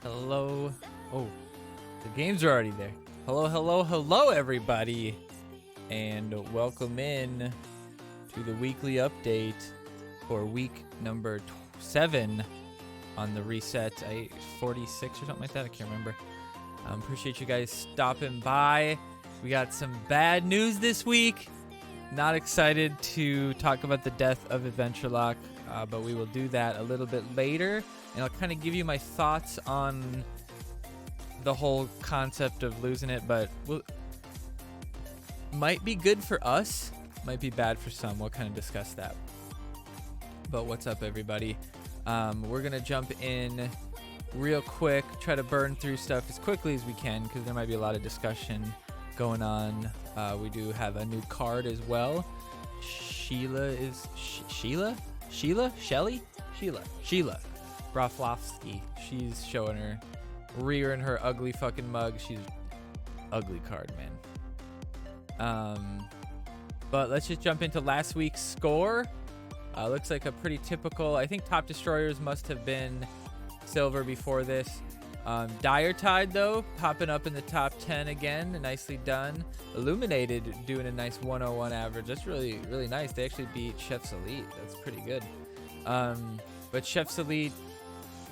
Hello. Oh, the games are already there. Hello, hello, hello, everybody. And welcome in to the weekly update for week number 7 on the reset. 46 or something like that. I can't remember. Appreciate you guys stopping by. We got some bad news this week. Not excited to talk about the death of Adventure Lock, but we will do that a little bit later. And I'll kind of give you my thoughts on the whole concept of losing it, but might be good for us, might be bad for some. We'll kind of discuss that. But what's up, everybody? We're going to jump in real quick, try to burn through stuff as quickly as we can because there might be a lot of discussion going on. We do have a new card as well. Sheila Broflovsky. She's showing her rear in her ugly fucking mug. She's ugly card, man. But let's just jump into last week's score. Looks like a pretty typical. I think Top Destroyers must have been silver before this. Dire Tide, though, popping up in the top 10 again. Nicely done. Illuminated doing a nice 101 average. That's really, really nice. They actually beat Chef's Elite. That's pretty good. But Chef's Elite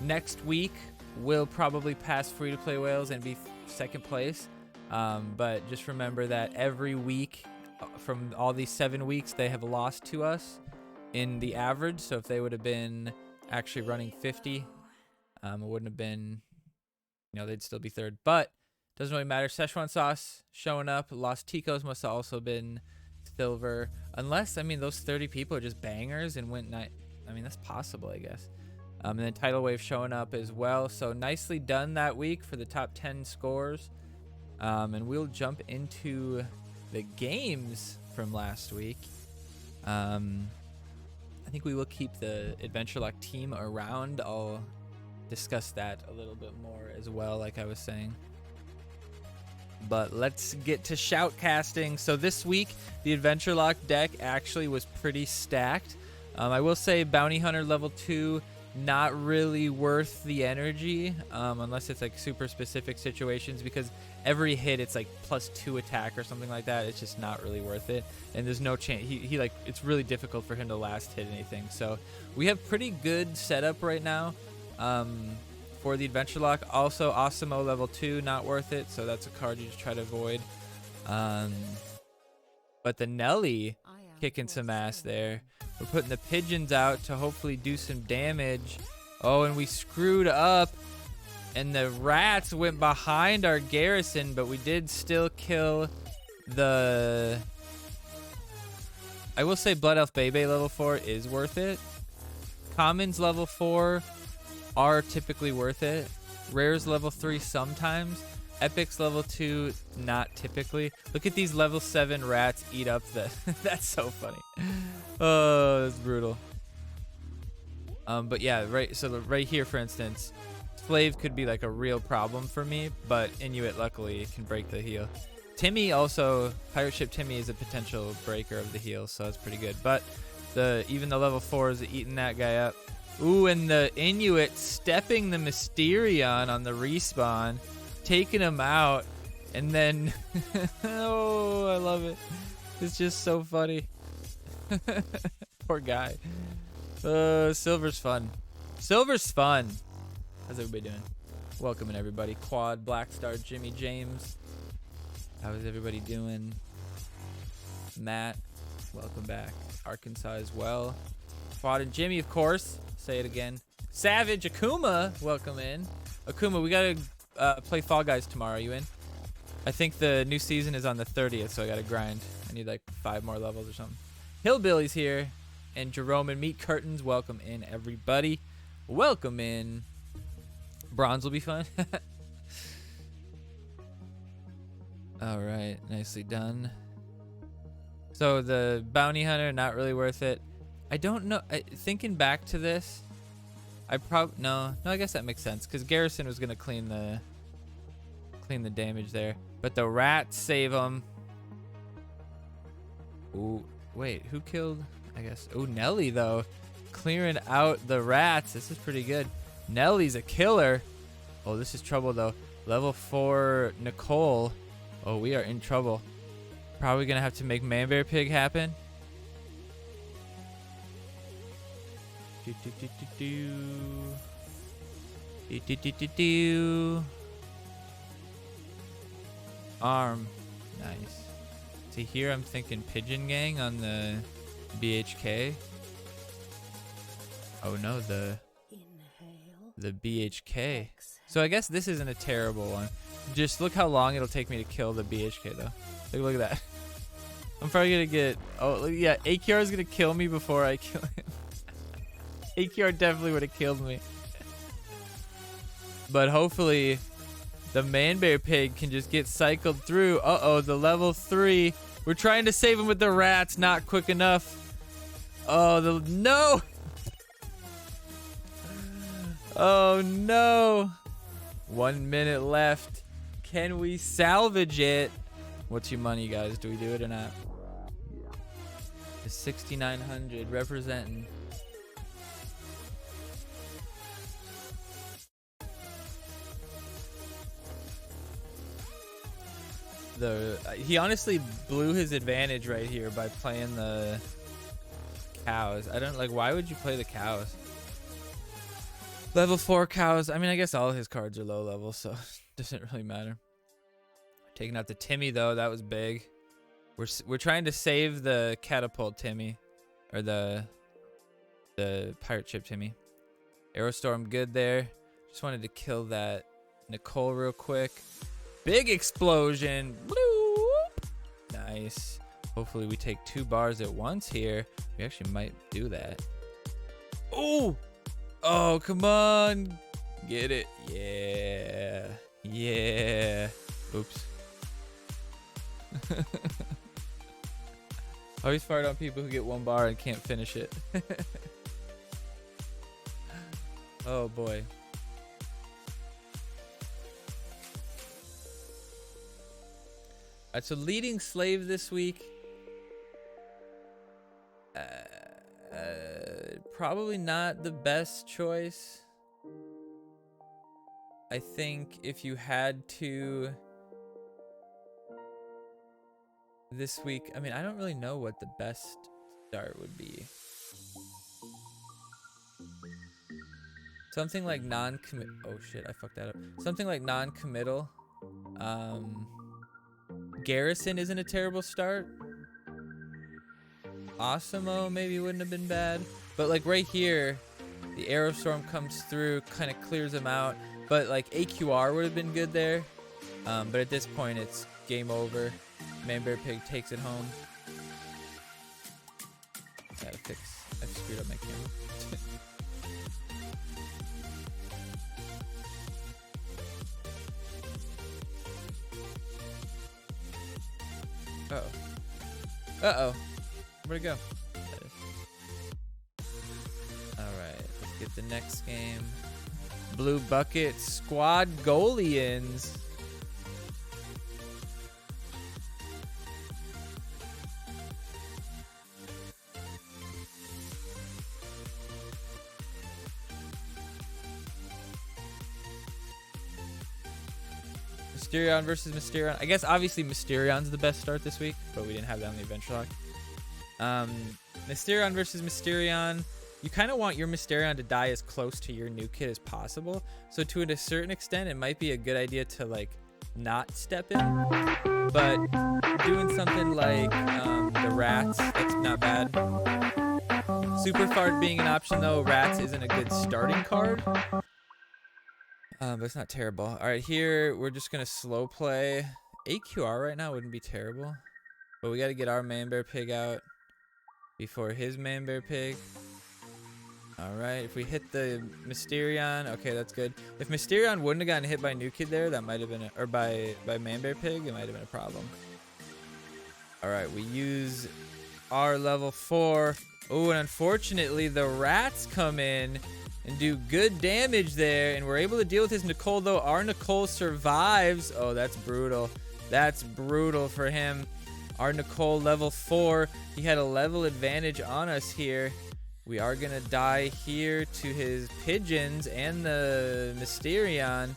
next week will probably pass Free-to-Play Whales and be second place. But just remember that every week from all these 7 weeks, they have lost to us in the average. So if they would have been actually running 50, it wouldn't have been, they'd still be third. But doesn't really matter. Szechuan Sauce showing up. Los Ticos must have also been silver. Unless, those 30 people are just bangers and went night. That's possible, I guess. And then Tidal Wave showing up as well. So nicely done that week for the top 10 scores. And we'll jump into the games from last week. I think we will keep the Adventure Lock team around. I'll discuss that a little bit more as well, like I was saying. But let's get to shoutcasting. So this week, the Adventure Lock deck actually was pretty stacked. I will say Bounty Hunter level 2, not really worth the energy, unless it's like super specific situations, because every hit it's like +2 attack or something like that. It's just not really worth it, and there's no chance he like, it's really difficult for him to last hit anything. So we have pretty good setup right now for the Adventure Lock. Also Osimo level 2, not worth it, so that's a card you just try to avoid. But the Nelly kicking some ass there. We're putting the pigeons out to hopefully do some damage. Oh, and we screwed up. And the rats went behind our garrison, but we did still kill the... I will say Blood Elf Bebe level 4 is worth it. Commons level 4 are typically worth it. Rares level 3 sometimes. Epics level 2, not typically. Look at these level 7 rats eat up the... That's so funny. Oh, that's brutal. But yeah, right. So right here, for instance, Slave could be like a real problem for me, but Inuit luckily can break the heal. Timmy also, Pirate Ship Timmy is a potential breaker of the heal, so that's pretty good. But even the level 4s are eating that guy up. Ooh, and the Inuit stepping the Mysterion on the respawn, taking him out, and then oh, I love it. It's just so funny. Poor guy. Silver's fun. Silver's fun. How's everybody doing? Welcome everybody. Quad, Black Star, Jimmy James. How is everybody doing? Matt, welcome back. Arkansas as well. Quad and Jimmy, of course. Say it again. Savage, Akuma, welcome in. Akuma, we gotta play Fall Guys tomorrow. You in? I think the new season is on the 30th, so I gotta grind. I need like 5 more levels or something. Hillbilly's here, and Jerome and Meat Curtains, welcome in everybody. Welcome in. Bronze will be fun. All right, nicely done. So the Bounty Hunter, not really worth it. I don't know. Thinking back to this, I I guess that makes sense because Garrison was gonna clean the damage there, but the rats save them. Ooh, wait, who killed? I guess. Oh, Nelly though, clearing out the rats. This is pretty good. Nelly's a killer. Oh, this is trouble though. Level 4 Nicole. Oh, we are in trouble. Probably gonna have to make Manbear Pig happen. Do, do, do, do, do. Do, do, do, do, do. Arm. Nice. See, here I'm thinking Pigeon Gang on the BHK. Oh no, the BHK. So I guess this isn't a terrible one. Just look how long it'll take me to kill the BHK though. Look at that. I'm probably gonna get, oh yeah, AQR is gonna kill me before I kill him. AQR definitely would have killed me. But hopefully the Manbear Pig can just get cycled through. Uh-oh, the level 3. We're trying to save him with the rats, not quick enough. Oh, no! Oh no! 1 minute left. Can we salvage it? What's your money, guys? Do we do it or not? The 6,900 representing. He honestly blew his advantage right here by playing the cows. I don't like, why would you play the cows? Level 4 cows. I mean, I guess all of his cards are low level, so it doesn't really matter. Taking out the Timmy though, that was big. We're trying to save the catapult Timmy, or the pirate ship Timmy. Aerostorm good there. Just wanted to kill that Nicole real quick. Big explosion. Bloop. Nice. Hopefully we take 2 bars at once here. We actually might do that. Oh! Oh, come on. Get it. Yeah. Yeah. Oops. Always fart on people who get 1 bar and can't finish it. Oh boy. Alright, so leading slave this week. Probably not the best choice. I think if you had to this week, I mean, I don't really know what the best start would be. Something like non-commit. Oh shit, I fucked that up. Something like non-committal. Garrison isn't a terrible start. Osimo maybe wouldn't have been bad. But like right here, the Aerostorm comes through, kind of clears them out. But like AQR would have been good there. But at this point, it's game over. Manbear Pig takes it home. Gotta fix. I screwed up my camera. Uh-oh. Uh-oh. Where'd it go? Alright, let's get the next game. Blue Bucket Squad Golians. Mysterion versus Mysterion. I guess obviously Mysterion's the best start this week, but we didn't have that on the Adventure Lock. Mysterion versus Mysterion. You kind of want your Mysterion to die as close to your new kid as possible. So to a certain extent, it might be a good idea to like not step in. But doing something like the rats, that's not bad. Super Fart being an option though, rats isn't a good starting card. But it's not terrible. All right, here we're just gonna slow play. AQR right now wouldn't be terrible, but we got to get our Manbear Pig out before his Manbear Pig. All right, if we hit the Mysterion, okay, that's good. If Mysterion wouldn't have gotten hit by New Kid there, that might have been, or by Manbear Pig, it might have been a problem. All right, we use our level 4. Oh, and unfortunately, the rats come in and do good damage there, and we're able to deal with his Nicole, though. Our Nicole survives. Oh, that's brutal. That's brutal for him. Our Nicole, level 4. He had a level advantage on us here. We are going to die here to his pigeons and the Mysterion.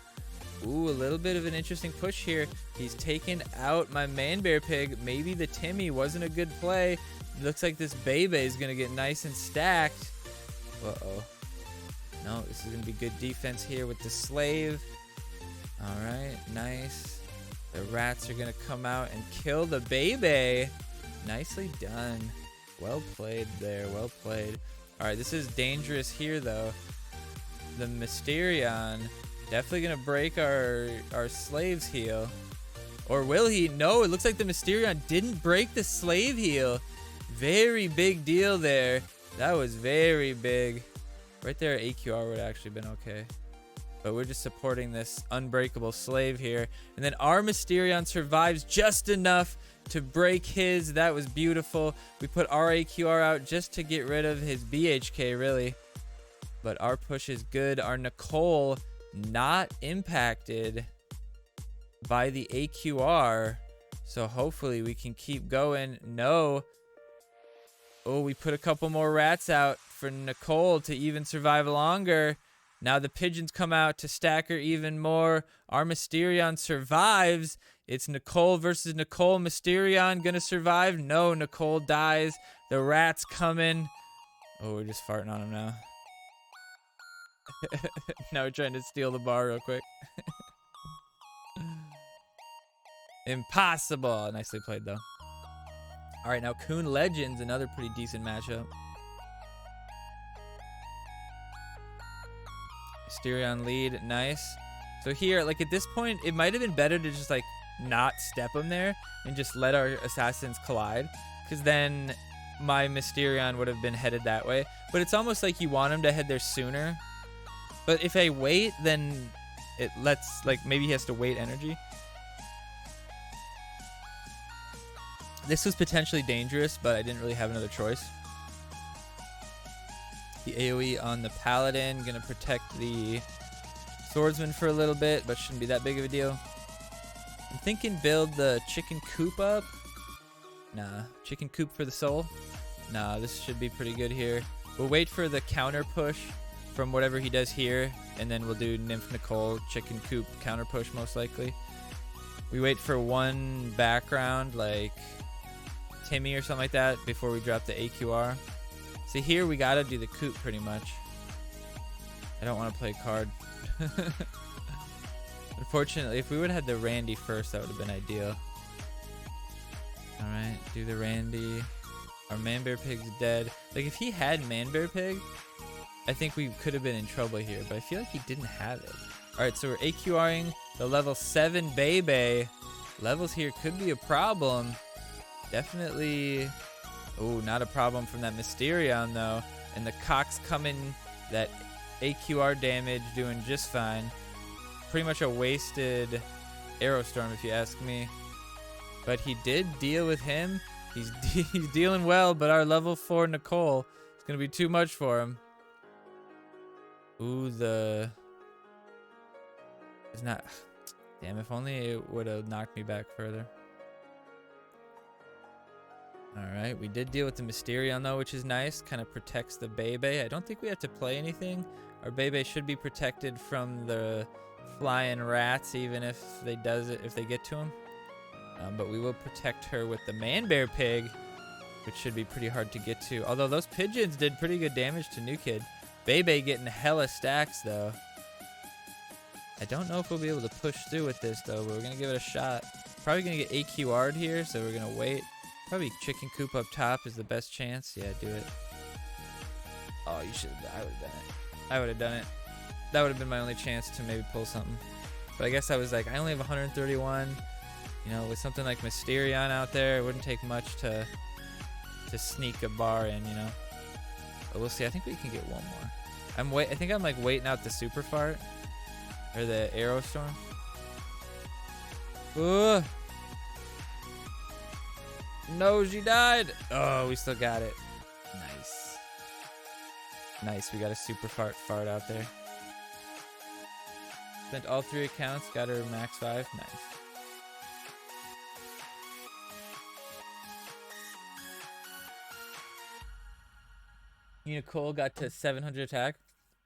Ooh, a little bit of an interesting push here. He's taken out my man bear pig. Maybe the Timmy wasn't a good play. Looks like this Bebe is going to get nice and stacked. Uh-oh. No, this is going to be good defense here with the slave. All right, nice. The rats are going to come out and kill the Bebe. Nicely done. Well played there, well played. All right, this is dangerous here, though. The Mysterion definitely going to break our slave's heel. Or will he? No, it looks like the Mysterion didn't break the slave heel. Very big deal there. That was very big. Right there, AQR would have actually been okay. But we're just supporting this unbreakable slave here. And then our Mysterion survives just enough to break his. That was beautiful. We put our AQR out just to get rid of his BHK, really. But our push is good. Our Nicole not impacted by the AQR. So hopefully we can keep going. No. Oh, we put a couple more rats out for Nicole to even survive longer. Now the pigeons come out to stack her even more. Our Mysterion survives. It's Nicole versus Nicole. Mysterion gonna survive? No, Nicole dies. The rats coming. Oh, we're just farting on him now. Now we're trying to steal the bar real quick. Impossible. Nicely played, though. All right, now Coon Legends, another pretty decent matchup. Mysterion lead, nice. So here, like at this point, it might have been better to just like not step him there and just let our assassins collide, because then my Mysterion would have been headed that way. But it's almost like you want him to head there sooner. But if I wait, then it lets, like, maybe he has to wait energy. This was potentially dangerous, but I didn't really have another choice. The AoE on the Paladin, gonna protect the Swordsman for a little bit, but shouldn't be that big of a deal. I'm thinking build the chicken coop up. Nah, chicken coop for the soul. Nah, this should be pretty good here. We'll wait for the counter push from whatever he does here, and then we'll do Nymph Nicole, chicken coop, counter push most likely. We wait for one background, like Timmy or something like that, before we drop the AQR. See, here we gotta do the coop pretty much. I don't want to play card. Unfortunately, if we would have had the Randy first, that would have been ideal. Alright, do the Randy. Our Man Bear Pig's dead. Like, if he had Man Bear Pig, I think we could have been in trouble here, but I feel like he didn't have it. Alright, so we're AQRing the level 7 Bebe. Levels here could be a problem. Definitely. Oh, not a problem from that Mysterion, though. And the Cock's coming, that AQR damage doing just fine. Pretty much a wasted Arrow Storm, if you ask me. But he did deal with him. He's dealing well, but our level 4 Nicole is going to be too much for him. Ooh, it's not. Damn, if only it would have knocked me back further. Alright, we did deal with the Mysterion, though, which is nice. Kind of protects the Bebe. I don't think we have to play anything. Our Bebe should be protected from the flying rats, even if they get to him. But we will protect her with the Man Bear Pig, which should be pretty hard to get to. Although those pigeons did pretty good damage to New Kid. Bebe getting hella stacks, though. I don't know if we'll be able to push through with this, though, but we're going to give it a shot. Probably going to get AQR'd here, so we're going to wait. Probably chicken coop up top is the best chance. Yeah, do it. Oh, you should have. I would have done it. I would have done it. That would have been my only chance to maybe pull something. But I guess I was like, I only have 131. You know, with something like Mysterion out there, it wouldn't take much to sneak a bar in, you know. But we'll see. I think we can get one more. I think I'm like waiting out the super fart or the Arrow Storm. Ooh. No, she died. Oh, we still got it. Nice. Nice. We got a super fart out there. Spent all 3 accounts. Got her max 5. Nice. Nicole got to 700 attack.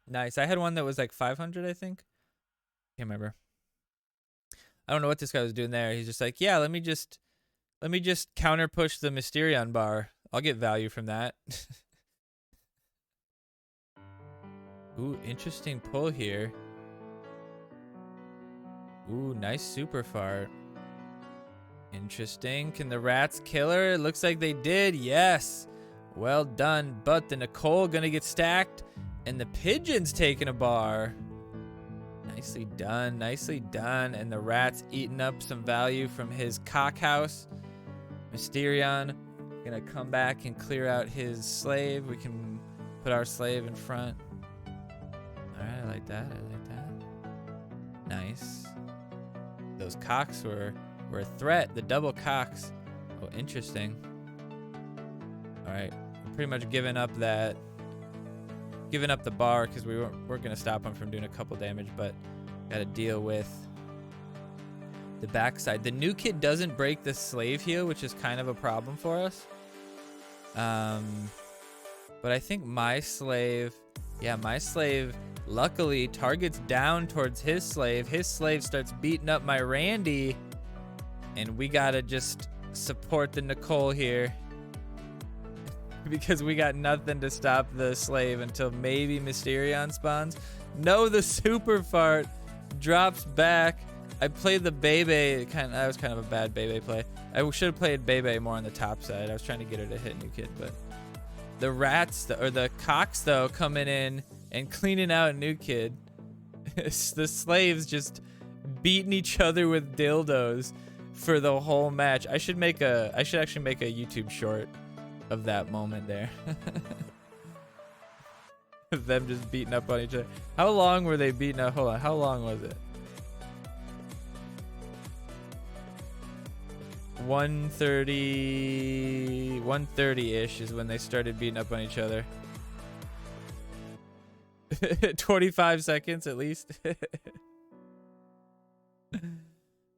Nice. I had one that was like 500, I think. Can't remember. I don't know what this guy was doing there. He's just like, yeah, let me just counter push the Mysterion bar. I'll get value from that. Ooh, interesting pull here. Ooh, nice super fart. Interesting. Can the rats kill her? It looks like they did. Yes. Well done. But the Nicole gonna get stacked, and the pigeon's taking a bar. Nicely done. Nicely done. And the rat's eating up some value from his cock house. Mysterion gonna come back and clear out his slave. We can put our slave in front. Alright, I like that. I like that. Nice. Those cocks were a threat. The double cocks. Oh, interesting. Alright. Pretty much giving up the bar because we're gonna stop him from doing a couple damage, but gotta deal with the backside. The new kid doesn't break the slave heal, which is kind of a problem for us. But I think my slave luckily targets down towards his slave. His slave starts beating up my Randy, and we gotta just support the Nicole here because we got nothing to stop the slave until maybe Mysterion spawns. No, the super fart drops back. I played the Bebe. That was kind of a bad Bebe play. I should have played Bebe more on the top side. I was trying to get her to hit new kid, but the rats or the cocks though coming in and cleaning out new kid. The slaves just beating each other with dildos for the whole match. I should actually make a YouTube short of that moment there. Of them just beating up on each other. How long were they beating up? Hold on, how long was it? 1:30-ish is when they started beating up on each other. 25 seconds at least.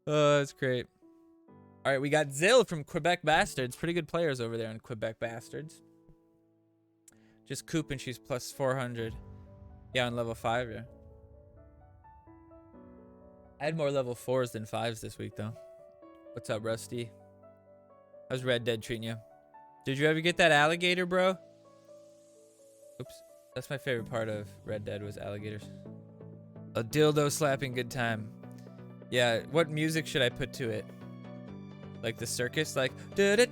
Oh, that's great. All right, we got Zill from Quebec Bastards. Pretty good players over there in Quebec Bastards. Just Coop and she's plus 400. Yeah, on level 5, yeah. I had more level 4s than 5s this week, though. What's up, Rusty? How's Red Dead treating you? Did you ever get that alligator, bro? Oops. That's my favorite part of Red Dead was alligators. A dildo slapping good time. Yeah, what music should I put to it? Like the circus? Like... That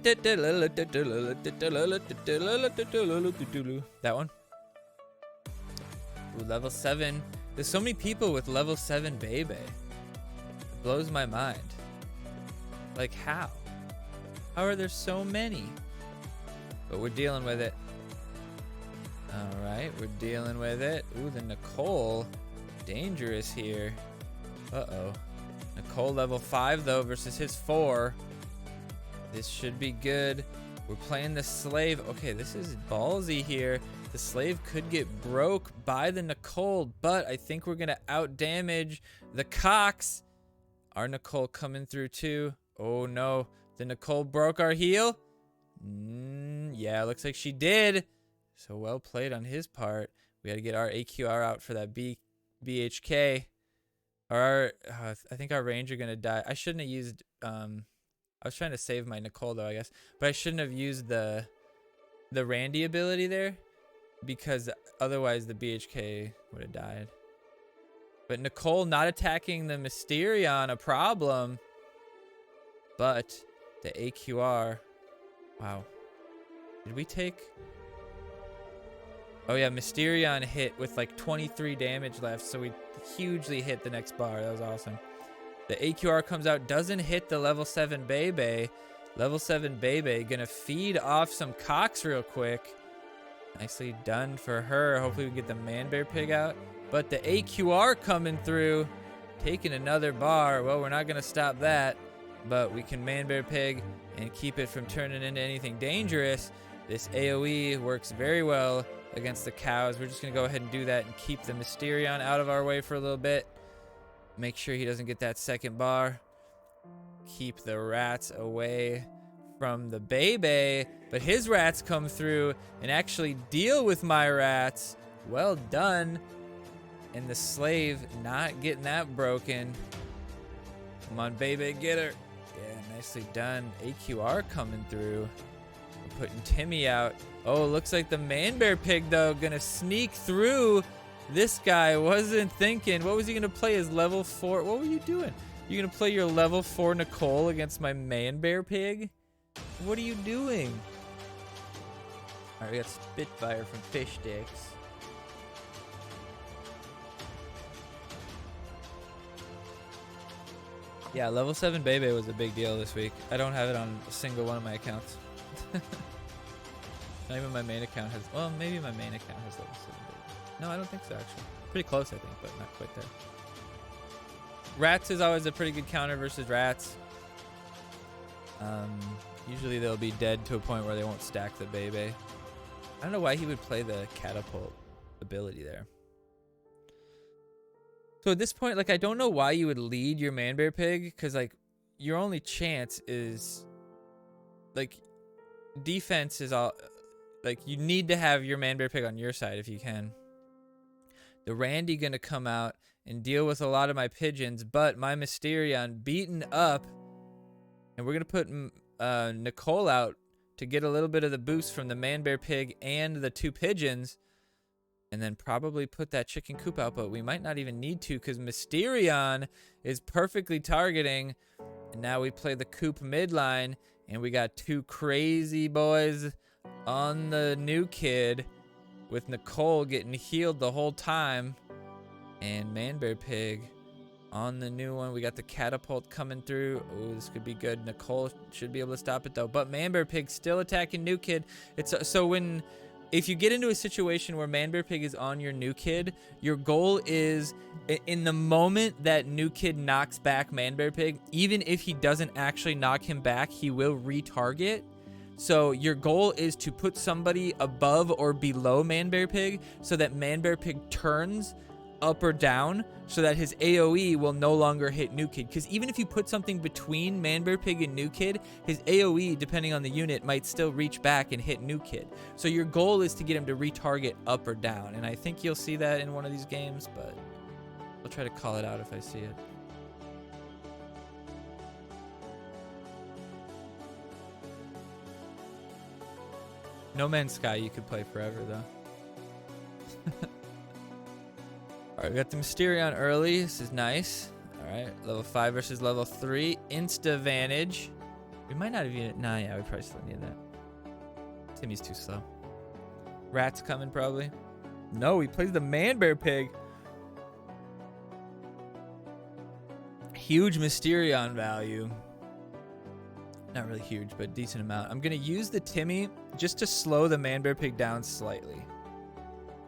one? Ooh, level 7. There's so many people with level 7 Bebe. It blows my mind. Like, how? How are there so many? But we're dealing with it. Alright, we're dealing with it. Ooh, the Nicole. Dangerous here. Uh-oh. Nicole level 5, though, versus his 4. This should be good. We're playing the slave. Okay, this is ballsy here. The slave could get broke by the Nicole, but I think we're going to outdamage the cocks. Our Nicole coming through, too. Oh, no. The Nicole broke our heel? Yeah, looks like she did. So well played on his part. We got to get our AQR out for that BHK. I think our Ranger going to die. I shouldn't have used... I was trying to save my Nicole, though, I guess. But I shouldn't have used the Randy ability there, because otherwise the BHK would have died. But Nicole not attacking the Mysterion, a problem. But the AQR... Wow. Did we take... Oh, yeah, Mysterion hit with like 23 damage left, so we hugely hit the next bar. That was awesome. The AQR comes out, doesn't hit the level 7 Bebe. Level 7 Bebe gonna feed off some cocks real quick. Nicely done for her. Hopefully we get the man bear pig out. But the AQR coming through, taking another bar. Well, we're not gonna stop that, but we can man bear pig and keep it from turning into anything dangerous. This AoE works very well against the cows. We're just gonna go ahead and do that and keep the Mysterion out of our way for a little bit. Make sure he doesn't get that second bar. Keep the rats away from the Bebe. But his rats come through and actually deal with my rats. Well done. And the slave not getting that broken. Come on, baby, get her. Yeah, nicely done. AQR coming through. We're putting Timmy out. Oh, looks like the Man Bear Pig, though, gonna sneak through. This guy wasn't thinking. What was he gonna play? His level 4? What were you doing? You gonna play your level 4 Nicole against my Man Bear Pig? What are you doing? All right, we got Spitfire from Fish Sticks. Yeah, level 7 Bebe was a big deal this week. I don't have it on a single one of my accounts. Not even my main account has. Well, maybe my main account has level 7 Bebe. No, I don't think so, actually. Pretty close, I think, but not quite there. Rats is always a pretty good counter versus rats. Usually they'll be dead to a point where they won't stack the Bebe. I don't know why he would play the catapult ability there. So at this point, like, I don't know why you would lead your Man Bear Pig, because, like, your only chance is, like, defense is all, like, you need to have your Man Bear Pig on your side if you can. The Randy gonna come out and deal with a lot of my pigeons, but my Mysterion beaten up, and we're gonna put Nicole out to get a little bit of the boost from the Man Bear Pig and the 2 pigeons, and then probably put that chicken coop out, but we might not even need to because Mysterion is perfectly targeting, and now we play the coop midline, and we got 2 crazy boys on the new kid with Nicole getting healed the whole time, and Man Bear Pig on the new one. We got the catapult coming through. Oh, this could be good. Nicole should be able to stop it though, but Man Bear Pig still attacking new kid. It's so if you get into a situation where Man Bear Pig is on your new kid, your goal is, in the moment that new kid knocks back Man Bear Pig, even if he doesn't actually knock him back, he will retarget. So your goal is to put somebody above or below Man Bear Pig so that Man Bear Pig turns up or down so that his AoE will no longer hit new kid. Because even if you put something between Man Bear Pig and new kid, his AoE, depending on the unit, might still reach back and hit new kid. So your goal is to get him to retarget up or down. And I think you'll see that in one of these games, but I'll try to call it out if I see it. No Man's Sky you could play forever though. Alright, we got the Mysterion early. This is nice. Alright, level 5 versus level 3. Insta advantage. We might not have even... Nah, yeah, we probably still need that. Timmy's too slow. Rat's coming, probably. No, he plays the Man Bear Pig. Huge Mysterion value. Not really huge, but decent amount. I'm going to use the Timmy just to slow the Man Bear Pig down slightly.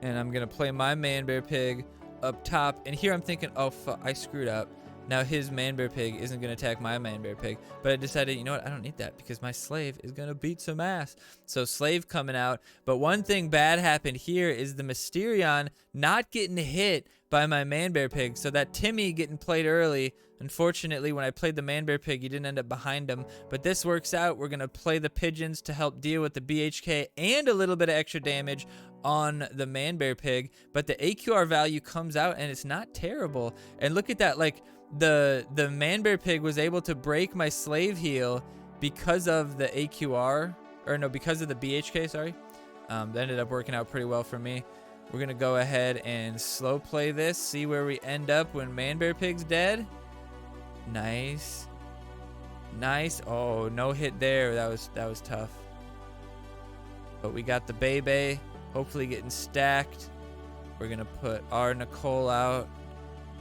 And I'm going to play my Man Bear Pig up top, and here I'm thinking, oh fuck, I screwed up. Now his Man Bear Pig isn't gonna attack my Man Bear Pig, but I decided, you know what, I don't need that because my slave is gonna beat some ass. So slave coming out, but one thing bad happened here is the Mysterion not getting hit by my Man Bear Pig, so that Timmy getting played early. Unfortunately, when I played the Man Bear Pig, he didn't end up behind him, but this works out. We're gonna play the pigeons to help deal with the BHK and a little bit of extra damage on the Man Bear Pig, but the AQR value comes out and it's not terrible. And look at that, like the Man Bear Pig was able to break my slave heal because of the AQR, or no, because of the BHK, sorry. That ended up working out pretty well for me. We're gonna go ahead and slow play this, see where we end up when Man Bear Pig's dead. Nice. Nice. Oh, no hit there. That was tough. But we got the Bebe, hopefully getting stacked. We're gonna put our Nicole out.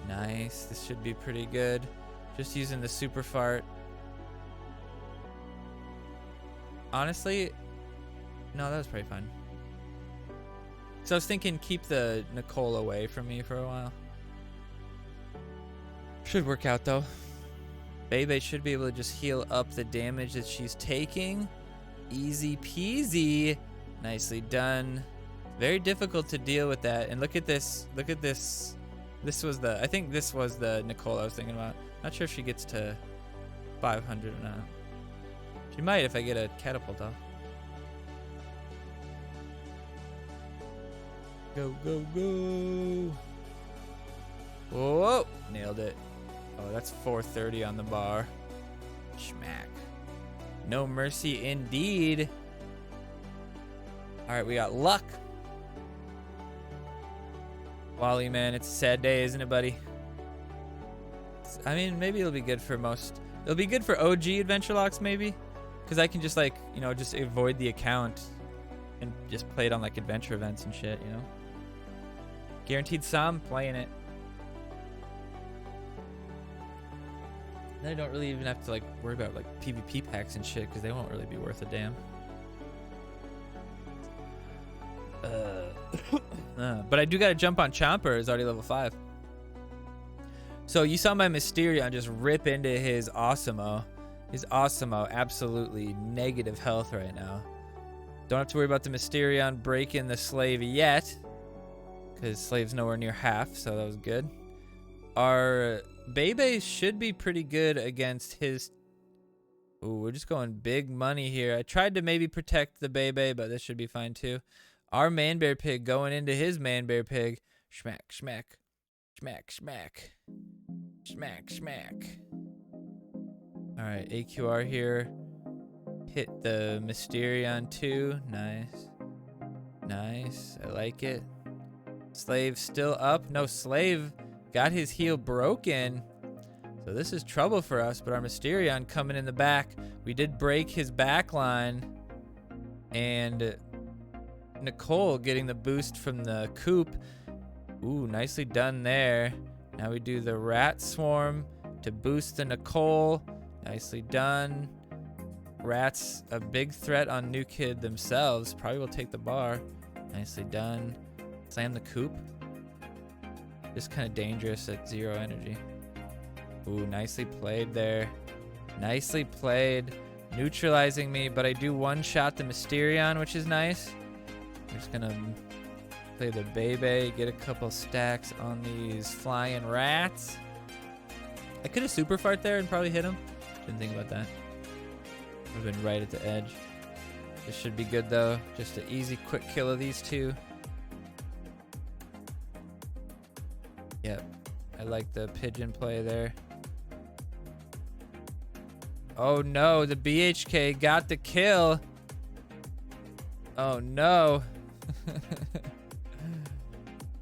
Nice. This should be pretty good. Just using the super fart. Honestly, no, that was pretty fun. So I was thinking keep the Nicole away from me for a while. Should work out though. Bebe should be able to just heal up the damage that she's taking. Easy peasy. Nicely done. Very difficult to deal with that. And look at this. Look at this. This was the, I think this was the Nicole I was thinking about. Not sure if she gets to 500 or not. She might if I get a catapult off. Go, go, go. Whoa. Nailed it. Oh, that's 430 on the bar. Schmack. No mercy indeed. All right, we got luck. Wally, man, it's a sad day, isn't it, buddy? I mean, maybe it'll be good for most. It'll be good for OG Adventure Locks, maybe. Because I can just, like, you know, just avoid the account and just play it on, like, adventure events and shit, you know? Guaranteed some, playing it. Then I don't really even have to, like, worry about, like, PvP packs and shit, because they won't really be worth a damn. But I do got to jump on Chomper. It's already level 5. So you saw my Mysterion just rip into his Awesemo. His Awesemo, absolutely negative health right now. Don't have to worry about the Mysterion breaking the Slave yet, because Slave's nowhere near half, so that was good. Our Bebe should be pretty good against his... Ooh, we're just going big money here. I tried to maybe protect the Bebe, but this should be fine too. Our Man Bear Pig going into his Man Bear Pig. Schmack, schmack. Schmack, schmack. Schmack, schmack. Alright, AQR here. Hit the Mysterion too. Nice. Nice. I like it. Slave still up. No, Slave got his heel broken. So this is trouble for us, but our Mysterion coming in the back. We did break his back line. And Nicole getting the boost from the coop. Ooh, nicely done there. Now we do the Rat Swarm to boost the Nicole. Nicely done. Rats, a big threat on New Kid themselves. Probably will take the bar. Nicely done. Slam the coop. Just kind of dangerous at 0 energy. Ooh, nicely played there. Nicely played. Neutralizing me, but I do one-shot the Mysterion, which is nice. I'm just gonna play the Bebe, get a couple stacks on these flying rats. I could have super fart there and probably hit him. Didn't think about that. Would have been right at the edge. This should be good though. Just an easy, quick kill of these two. Yep. I like the pigeon play there. Oh no, the BHK got the kill. Oh no.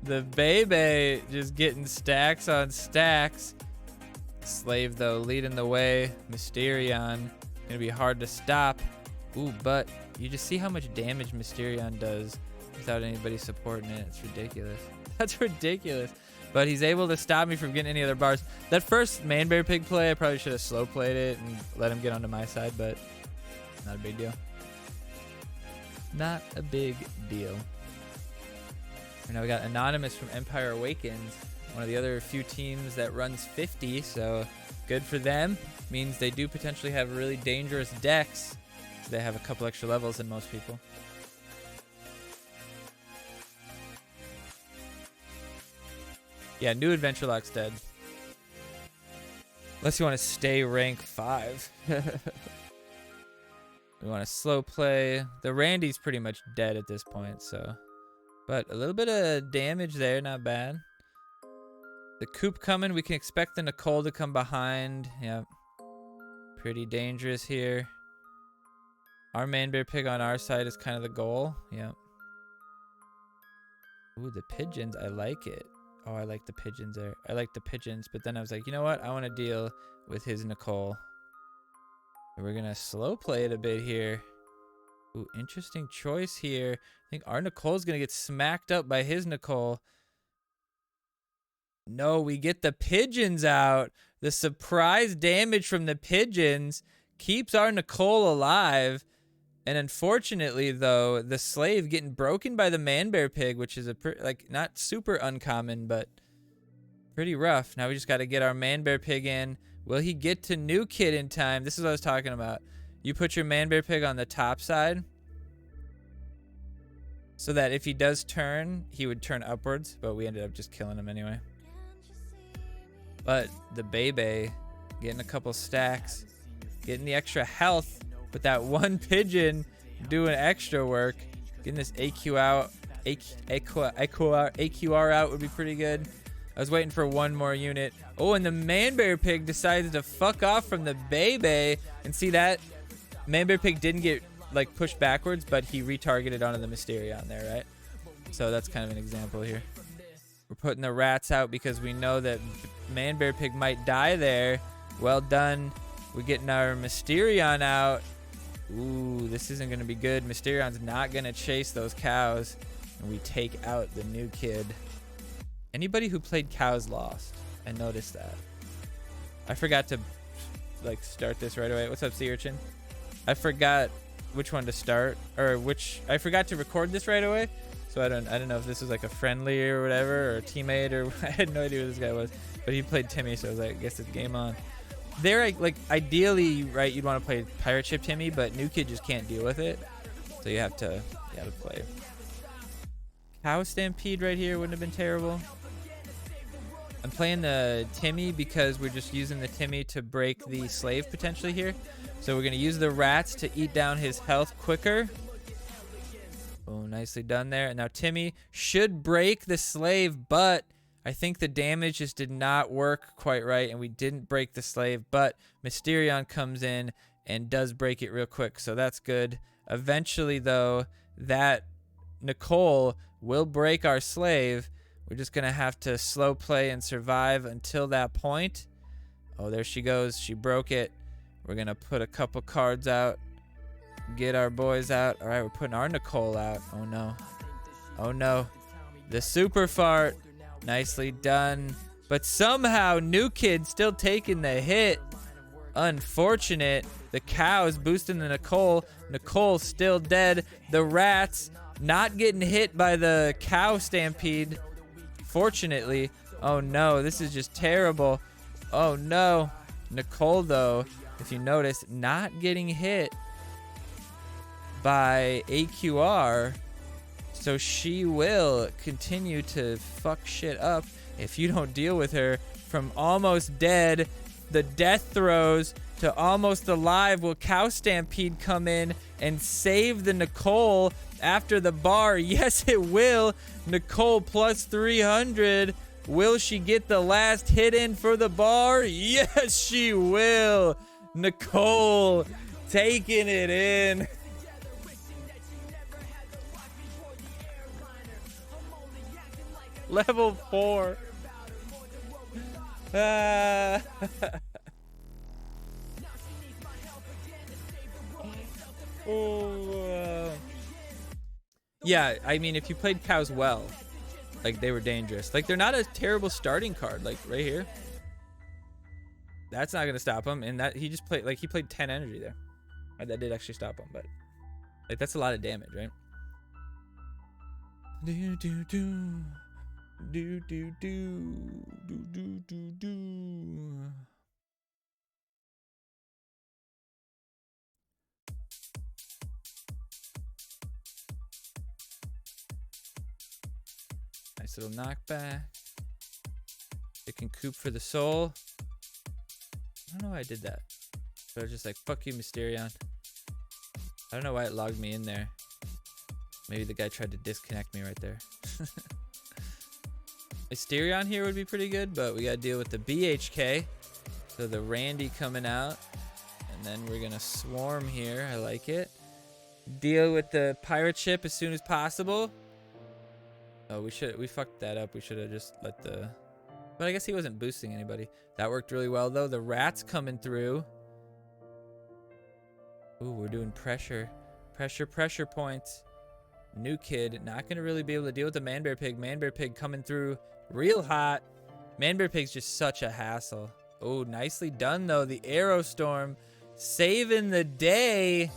The Bebe just getting stacks on stacks. Slave though leading the way. Mysterion gonna be hard to stop. Ooh, but you just see how much damage Mysterion does without anybody supporting it. It's ridiculous. That's ridiculous. But he's able to stop me from getting any other bars. That first Man Bear Pig play, I probably should have slow played it and let him get onto my side, but not a big deal. Not a big deal. And now we got Anonymous from Empire Awakens, one of the other few teams that runs 50, so good for them. Means they do potentially have really dangerous decks. So they have a couple extra levels than most people. Yeah, new Adventure Lock's dead. Unless you want to stay rank 5. We want to slow play. The Randy's pretty much dead at this point, so. But a little bit of damage there, not bad. The Coop coming, we can expect the Nicole to come behind. Yep. Pretty dangerous here. Our Man Bear Pig on our side is kind of the goal. Yep. Ooh, the pigeons, I like it. Oh, I like the pigeons there. I like the pigeons, but then I was like, you know what? I want to deal with his Nicole. And we're going to slow play it a bit here. Ooh, interesting choice here. I think our Nicole's going to get smacked up by his Nicole. No, we get the pigeons out. The surprise damage from the pigeons keeps our Nicole alive. And unfortunately, though, the Slave getting broken by the Man Bear Pig, which is a like not super uncommon, but pretty rough. Now we just got to get our Man Bear Pig in. Will he get to New Kid in time? This is what I was talking about. You put your Man Bear Pig on the top side so that if he does turn, he would turn upwards, but we ended up just killing him anyway. But the Bebe getting a couple stacks, getting the extra health with that one pigeon doing extra work. Getting this AQ out, AQR out would be pretty good. I was waiting for one more unit. Oh, and the Man-Bear Pig decides to fuck off from the Bebe. And see that? Man-Bear Pig didn't get, like, pushed backwards, but he retargeted onto the Mysterion there, right? So that's kind of an example here. We're putting the rats out because we know that Man-Bear Pig might die there. Well done. We're getting our Mysterion out. Ooh, this isn't going to be good. Mysterion's not going to chase those cows. And we take out the new kid. Anybody who played cows lost. I noticed that. I forgot to, like, start this right away. What's up, Sea Urchin? I forgot which one to start. I forgot to record this right away. So I don't know if this was like a friendly or whatever, or a teammate, or I had no idea who this guy was. But he played Timmy, so I was like, I guess it's game on. There, like, ideally, right, you'd want to play Pirate Ship Timmy, but New Kid just can't deal with it. So you have to play. Cow Stampede right here wouldn't have been terrible. I'm playing the Timmy because we're just using the Timmy to break the slave potentially here. So we're going to use the rats to eat down his health quicker. Oh, nicely done there. And now Timmy should break the slave, but I think the damage just did not work quite right, and we didn't break the slave. But Mysterion comes in and does break it real quick, so that's good. Eventually, though, that Nicole will break our slave. We're just going to have to slow play and survive until that point. Oh, there she goes. She broke it. We're going to put a couple cards out. Get our boys out. All right, we're putting our Nicole out. Oh, no. Oh, no. The super fart. Nicely done. But somehow, New Kid still taking the hit. Unfortunate. The cows boosting the Nicole. Nicole still dead. The rats not getting hit by the cow stampede. Fortunately. Oh, no. This is just terrible. Oh, no. Nicole, though, if you notice, not getting hit by AQR, so she will continue to fuck shit up if you don't deal with her. From almost dead, the death throws, to almost alive. Will Cow Stampede come in and save the Nicole after the bar? Yes, it will. Nicole plus 300. Will she get the last hit in for the bar? Yes, she will. Nicole taking it in. Level 4. Yeah, I mean, if you played cows well, like, they were dangerous. Like, they're not a terrible starting card. Like, right here. That's not going to stop him. And that he just played, like, he played 10 energy there. That did actually stop him, but, like, that's a lot of damage, right? Do, do, do. Do, do, do. Do, do, do, do. Nice little knockback. It can coop for the soul. I don't know why I did that. But I was just like, fuck you, Mysterion. I don't know why it logged me in there. Maybe the guy tried to disconnect me right there. Mysterion here would be pretty good, but we gotta deal with the BHK. So the Randy coming out. And then we're gonna swarm here. I like it. Deal with the pirate ship as soon as possible. Oh, we fucked that up. We should have just let the... But I guess he wasn't boosting anybody. That worked really well, though. The rats coming through. Ooh, we're doing pressure. Pressure points. New Kid. Not going to really be able to deal with the Man-Bear Pig. Man-Bear Pig coming through real hot. Man-Bear Pig's just such a hassle. Oh, nicely done, though. The Arrow Storm saving the day.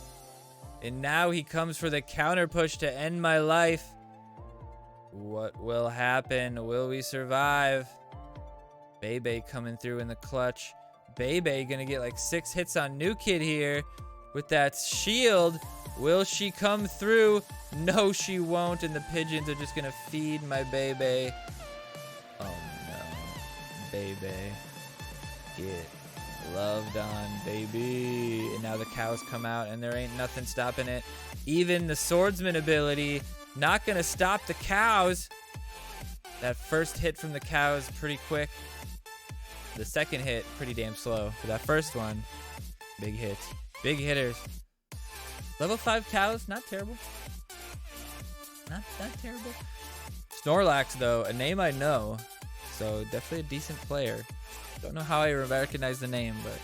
And now he comes for the counter push to end my life. What will happen? Will we survive? Bebe coming through in the clutch. Bebe gonna get like 6 hits on New Kid here with that shield. Will she come through? No, she won't. And the pigeons are just gonna feed my Bebe. Oh no. Bebe. Get loved on, baby. And now the cows come out and there ain't nothing stopping it. Even the swordsman ability not gonna stop the cows. That first hit from the cow is pretty quick. The second hit, pretty damn slow. But that first one, big hits. Big hitters. Level 5 cows, not terrible. Not terrible. Snorlax, though, a name I know. So definitely a decent player. Don't know how I recognize the name, but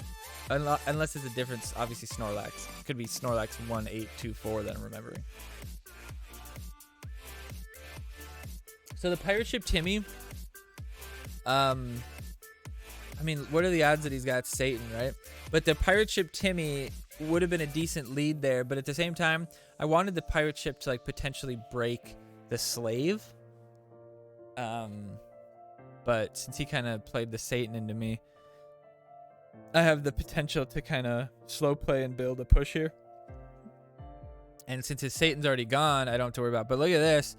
unless it's a difference, obviously Snorlax. It could be Snorlax 1824 that I'm remembering. So the pirate ship Timmy, I mean, what are the odds that he's got Satan, right? But the pirate ship Timmy would have been a decent lead there, but at the same time, I wanted the pirate ship to like potentially break the slave. But since he kind of played the Satan into me, I have the potential to kind of slow play and build a push here. And since his Satan's already gone, I don't have to worry about it. But look at this.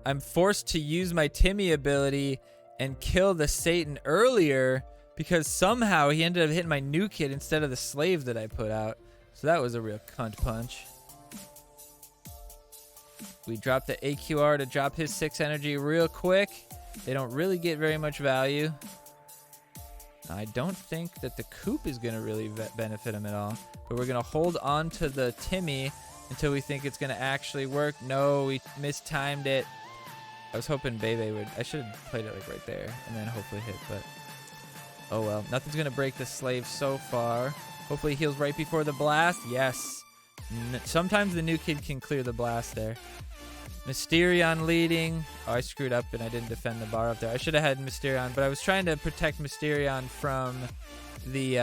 I'm forced to use my Timmy ability and kill the Satan earlier because somehow he ended up hitting my new kid instead of the slave that I put out. So that was a real cunt punch. We dropped the AQR to drop his 6 energy real quick. They don't really get very much value. I don't think that the Coop is going to really benefit him at all. But we're going to hold on to the Timmy until we think it's going to actually work. No, we mistimed it. I was hoping Bebe would. I should have played it like right there and then hopefully hit, but oh well. Nothing's going to break the slave so far. Hopefully he heals right before the blast. Yes. Sometimes the new kid can clear the blast there. Mysterion leading. Oh, I screwed up and I didn't defend the bar up there. I should have had Mysterion, but I was trying to protect Mysterion from the...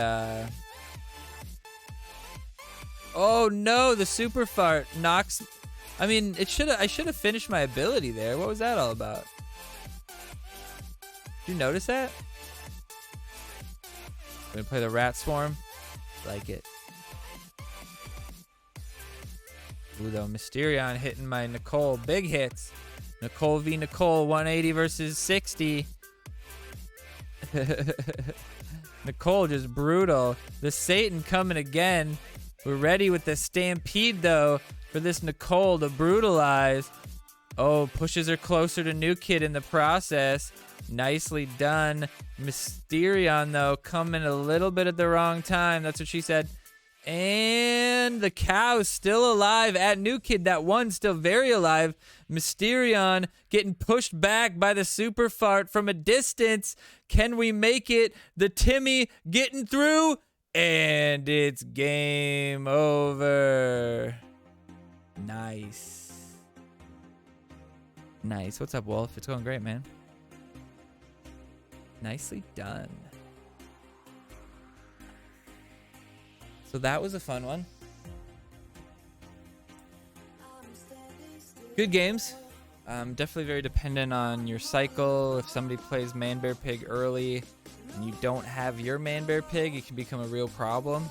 Oh no, the super fart knocks... I mean, I should have finished my ability there. What was that all about? Did you notice that? I'm gonna play the Rat Swarm. Like it. Ooh, though, Mysterion hitting my Nicole. Big hits. Nicole v. Nicole, 180 versus 60. Nicole just brutal. The Satan coming again. We're ready with the Stampede, though, for this Nicole to brutalize. Oh, pushes her closer to New Kid in the process. Nicely done. Mysterion, though, coming a little bit at the wrong time. That's what she said. And the cow's still alive at New Kid. That one's still very alive. Mysterion getting pushed back by the super fart from a distance. Can we make it? The Timmy getting through. And it's game over. Nice. Nice. What's up, Wolf? It's going great, man. Nicely done. So that was a fun one. Good games. Definitely very dependent on your cycle. If somebody plays Man Bear Pig early and you don't have your Man Bear Pig, it can become a real problem.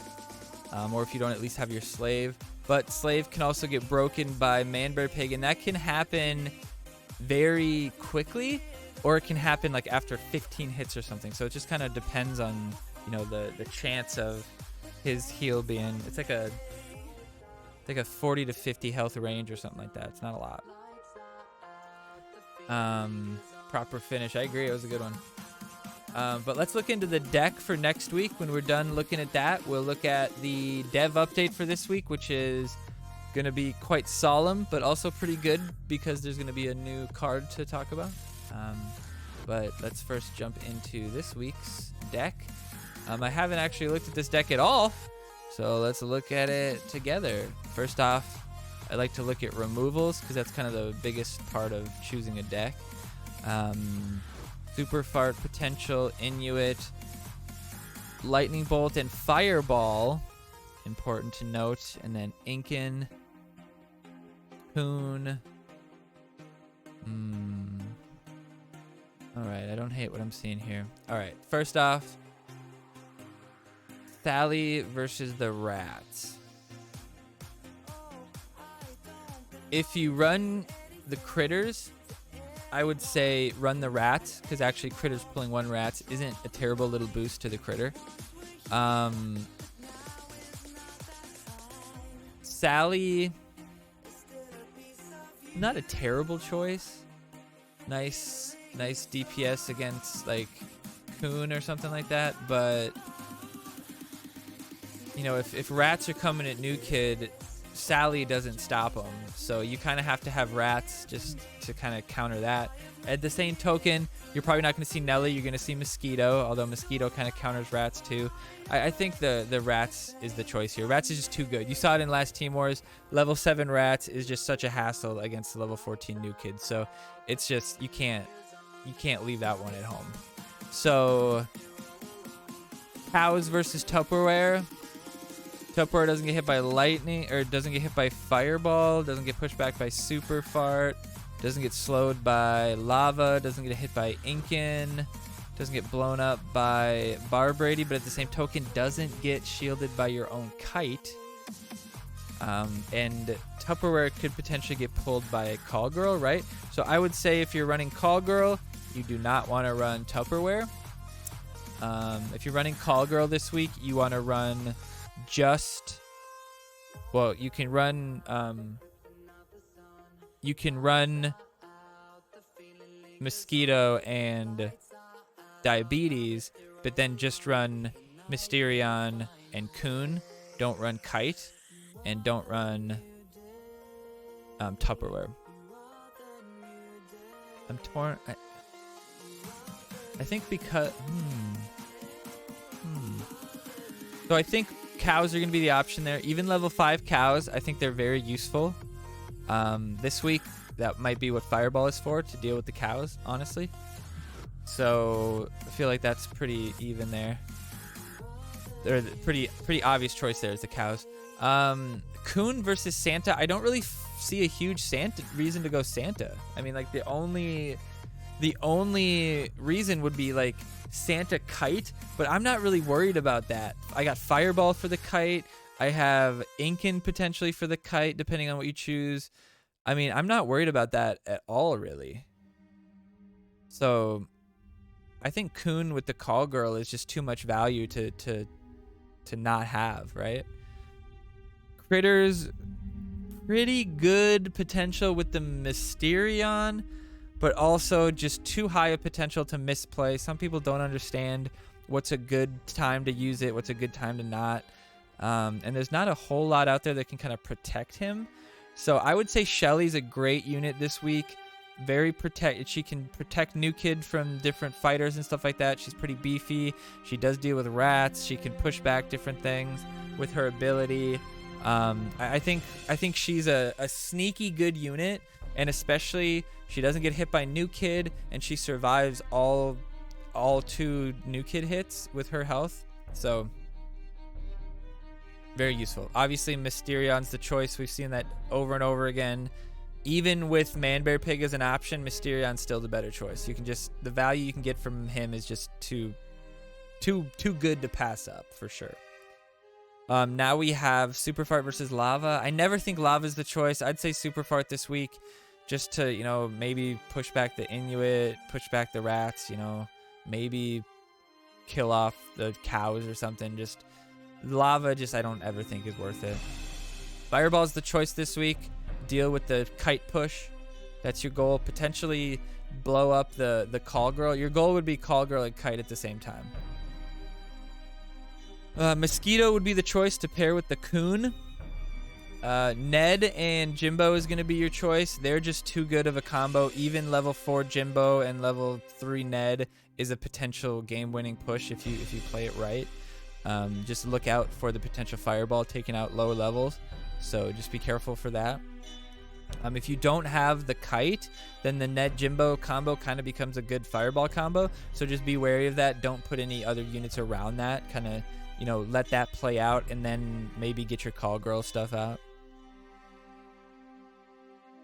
Or if you don't at least have your Slave. But Slave can also get broken by Man Bear Pig, and that can happen very quickly, or it can happen like after 15 hits or something. So it just kind of depends on, you know, the chance of his heal being, it's like a 40 to 50 health range or something like that. It's not a lot. Proper finish. I agree. It was a good one. But let's look into the deck for next week. When we're done looking at that, we'll look at the dev update for this week, which is going to be quite solemn, but also pretty good because there's going to be a new card to talk about. But let's first jump into this week's deck. I haven't actually looked at this deck at all, so let's look at it together. First off, I like to look at removals because that's kind of the biggest part of choosing a deck. Super Fart, Potential, Inuit, Lightning Bolt, and Fireball. Important to note. And then Inkin, Coon. Alright, I don't hate what I'm seeing here. Alright, first off, Sally versus the Rats. If you run the critters, I would say run the rats, because actually critters pulling one rats isn't a terrible little boost to the critter. Sally, not a terrible choice. Nice nice DPS against like Coon or something like that. But you know, if rats are coming at New Kid, Sally doesn't stop them. So you kind of have to have rats just to kind of counter that. At the same token, you're probably not going to see Nelly. You're going to see Mosquito, although Mosquito kind of counters rats too. I think the rats is the choice here. Rats is just too good. You saw it in last Team Wars. Level 7 rats is just such a hassle against the level 14 New Kids. So it's just you can't leave that one at home. So cows versus Tupperware. Tupperware doesn't get hit by lightning, or doesn't get hit by fireball, doesn't get pushed back by super fart, doesn't get slowed by lava, doesn't get hit by Inkin, doesn't get blown up by Bar Brady, but at the same token doesn't get shielded by your own kite. And Tupperware could potentially get pulled by a Call Girl, right? So I would say if you're running Call Girl, you do not want to run Tupperware. If you're running Call Girl this week, you want to run just, well, you can run Mosquito and Diabetes, but then just run Mysterion and Coon. Don't run Kite, and don't run Tupperware. I'm torn. I think because So I think cows are going to be the option there. Even level 5 cows, I think they're very useful. This week, that might be what Fireball is for, to deal with the cows, honestly. So I feel like that's pretty even there. They're pretty obvious choice there is the cows. Coon versus Santa. I don't really see a huge reason to go Santa. I mean, like the only reason would be like Santa Kite, but I'm not really worried about that. I got Fireball for the Kite. I have Inkin potentially for the Kite, depending on what you choose. I mean, I'm not worried about that at all, really. So I think Coon with the Call Girl is just too much value to not have, right? Critters, pretty good potential with the Mysterion, but also just too high a potential to misplay. Some people don't understand what's a good time to use it, what's a good time to not. And there's not a whole lot out there that can kind of protect him. So I would say Shelly's a great unit this week. Very protected. She can protect New Kid from different fighters and stuff like that. She's pretty beefy. She does deal with rats. She can push back different things with her ability. I think she's a sneaky good unit, and especially she doesn't get hit by New Kid, and she survives all 2 New Kid hits with her health. So very useful. Obviously, Mysterion's the choice. We've seen that over and over again. Even with Manbear Pig as an option, Mysterion's still the better choice. You can just, the value you can get from him is just too good to pass up for sure. Now we have Super Fart versus Lava. I never think Lava's the choice. I'd say Super Fart this week, just to, you know, maybe push back the Inuit, push back the rats, you know, maybe kill off the cows or something. Just Lava, just I don't ever think is worth it. Fireball's the choice this week. Deal with the kite push. That's your goal. Potentially blow up the Call Girl. Your goal would be Call Girl and Kite at the same time. Mosquito would be the choice to pair with the Coon. Ned and Jimbo is going to be your choice. They're just too good of a combo. Even level 4 Jimbo and level 3 Ned is a potential game-winning push if you play it right. Just look out for the potential Fireball taking out lower levels. So just be careful for that. If you don't have the Kite, then the Ned Jimbo combo kind of becomes a good Fireball combo. So just be wary of that. Don't put any other units around that. Kind of, you know, let that play out and then maybe get your Call Girl stuff out.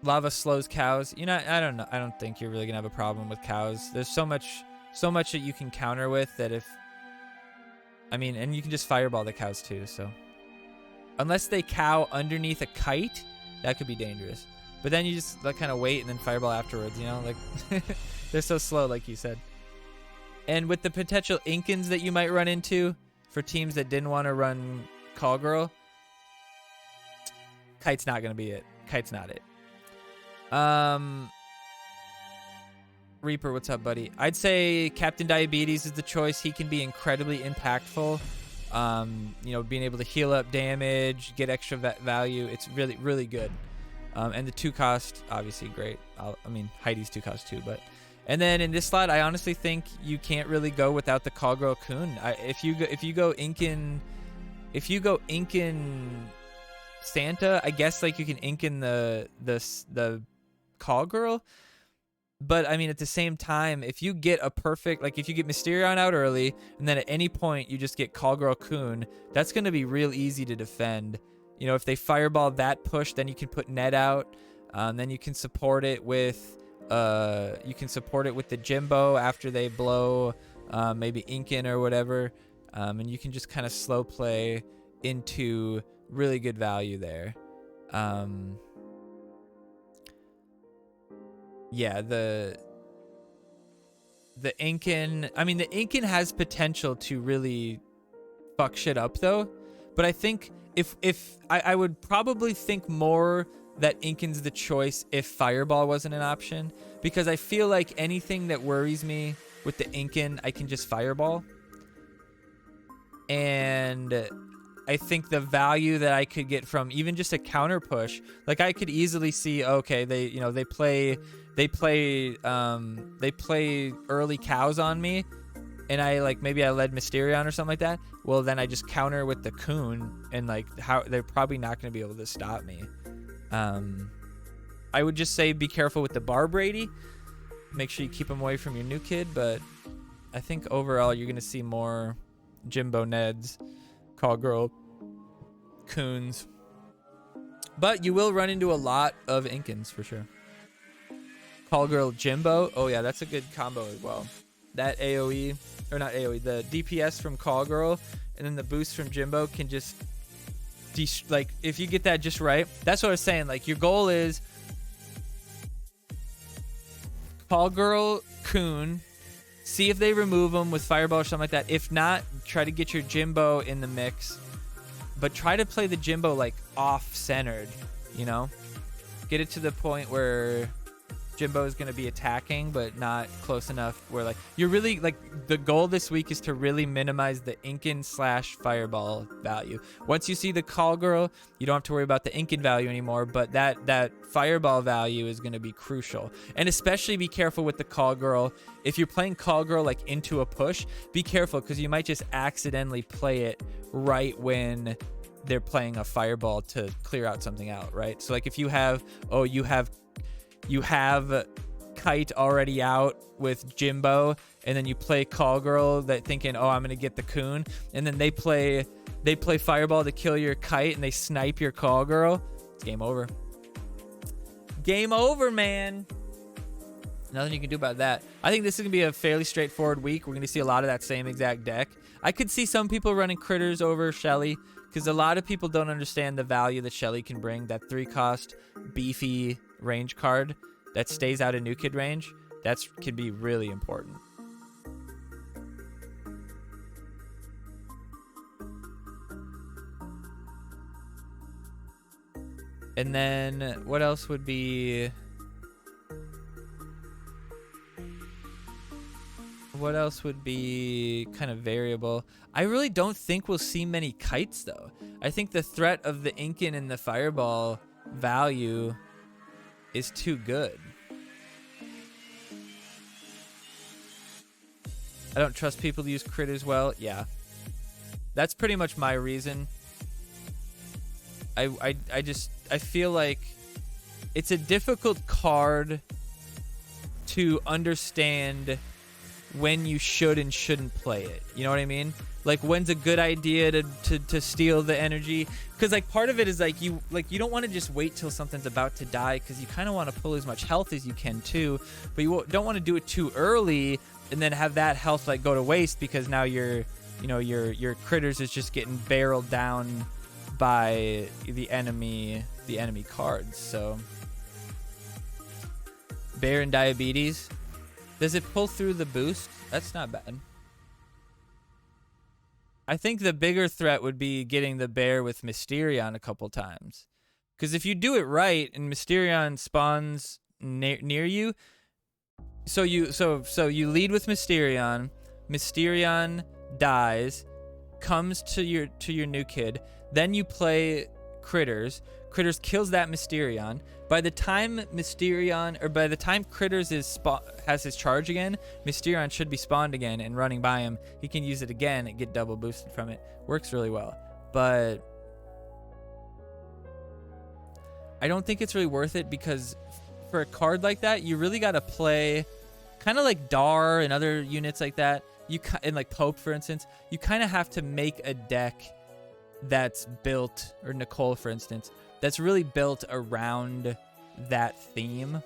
Lava slows cows. You know, I don't know. I don't think you're really gonna have a problem with cows. There's so much that you can counter with that and you can just Fireball the cows too. So unless they cow underneath a kite, that could be dangerous. But then you just like kind of wait and then Fireball afterwards, you know, like they're so slow, like you said. And with the potential Inkins that you might run into for teams that didn't want to run Call Girl, Kite's not going to be it. Kite's not it. Reaper, what's up, buddy? I'd say Captain Diabetes is the choice. He can be incredibly impactful. You know, being able to heal up damage, get extra value. It's really, really good. And the 2 cost, obviously great. I mean, Heidi's 2 cost too, but. And then in this slot, I honestly think you can't really go without the Callgirl Coon. If you go Inkin Santa, I guess like you can Inkin the Callgirl. But I mean, at the same time, if you get a perfect, like if you get Mysterion out early, and then at any point you just get Callgirl Coon, that's going to be real easy to defend. You know, if they fireball that push, then you can put Net out. Then you can support it with the Jimbo after they blow maybe Inkin or whatever. And you can just kind of slow play into really good value there. Yeah, the Inkin, I mean, the Inkin has potential to really fuck shit up though, but I think if I would probably think more that Inkin's the choice if Fireball wasn't an option, because I feel like anything that worries me with the Inkin, I can just Fireball. And I think the value that I could get from even just a counter push, like I could easily see, okay, they play early cows on me, and maybe I led Mysterion or something like that. Well, then I just counter with the Coon, and like how they're probably not going to be able to stop me. I would just say be careful with the Barbrady. Make sure you keep them away from your new kid, but I think overall you're going to see more Jimbo Neds, Callgirl Coons. But you will run into a lot of Inkins for sure. Callgirl Jimbo. Oh yeah, that's a good combo as well. That AoE, or not AoE, the DPS from Callgirl and then the boost from Jimbo can just like if you get that just right. That's what I was saying. Like your goal is Callgirl Coon, see if they remove them with Fireball or something like that. If not, try to get your Jimbo in the mix, but try to play the Jimbo like off-centered, you know? Get it to the point where Jimbo is going to be attacking, but not close enough where like you're really like the goal this week is to really minimize the Inkin / Fireball value. Once you see the Callgirl, you don't have to worry about the Inkin value anymore, but that Fireball value is going to be crucial. And especially be careful with the Callgirl. If you're playing Callgirl like into a push, be careful because you might just accidentally play it right when they're playing a Fireball to clear out something out, right? So like if you have you have Kite already out with Jimbo, and then you play Callgirl that thinking, oh, I'm gonna get the Coon, and then they play Fireball to kill your Kite and they snipe your Callgirl. It's game over. Game over, man. Nothing you can do about that. I think this is gonna be a fairly straightforward week. We're gonna see a lot of that same exact deck. I could see some people running Critters over Shelly, because a lot of people don't understand the value that Shelly can bring. That 3-cost beefy range card that stays out of new kid range, that's can be really important. And then what else would be kind of variable? I really don't think we'll see many Kites though. I think the threat of the Inkin and the Fireball value is too good. I don't trust people to use Critters well. Yeah. That's pretty much my reason. I feel like it's a difficult card to understand when you should and shouldn't play it. You know what I mean? Like when's a good idea to steal the energy? Because like part of it is like you don't want to just wait till something's about to die, because you kind of want to pull as much health as you can too, but you don't want to do it too early and then have that health like go to waste, because now your Critters is just getting barreled down by the enemy cards. So Bear and Diabetes, does it pull through the boost? That's not bad. I think the bigger threat would be getting the Bear with Mysterion a couple times. Because if you do it right and Mysterion spawns near you, So you lead with Mysterion. Mysterion dies, comes to your new kid. Then you play Critters. Critters kills that Mysterion. By the time Critters has his charge again, Mysterion should be spawned again and running by him. He can use it again and get double boosted from it. Works really well. But I don't think it's really worth it, because for a card like that, you really got to play kind of like Dar and other units like that. And like Pope, for instance, you kind of have to make a deck that's built, or Nicole, for instance, that's really built around that theme.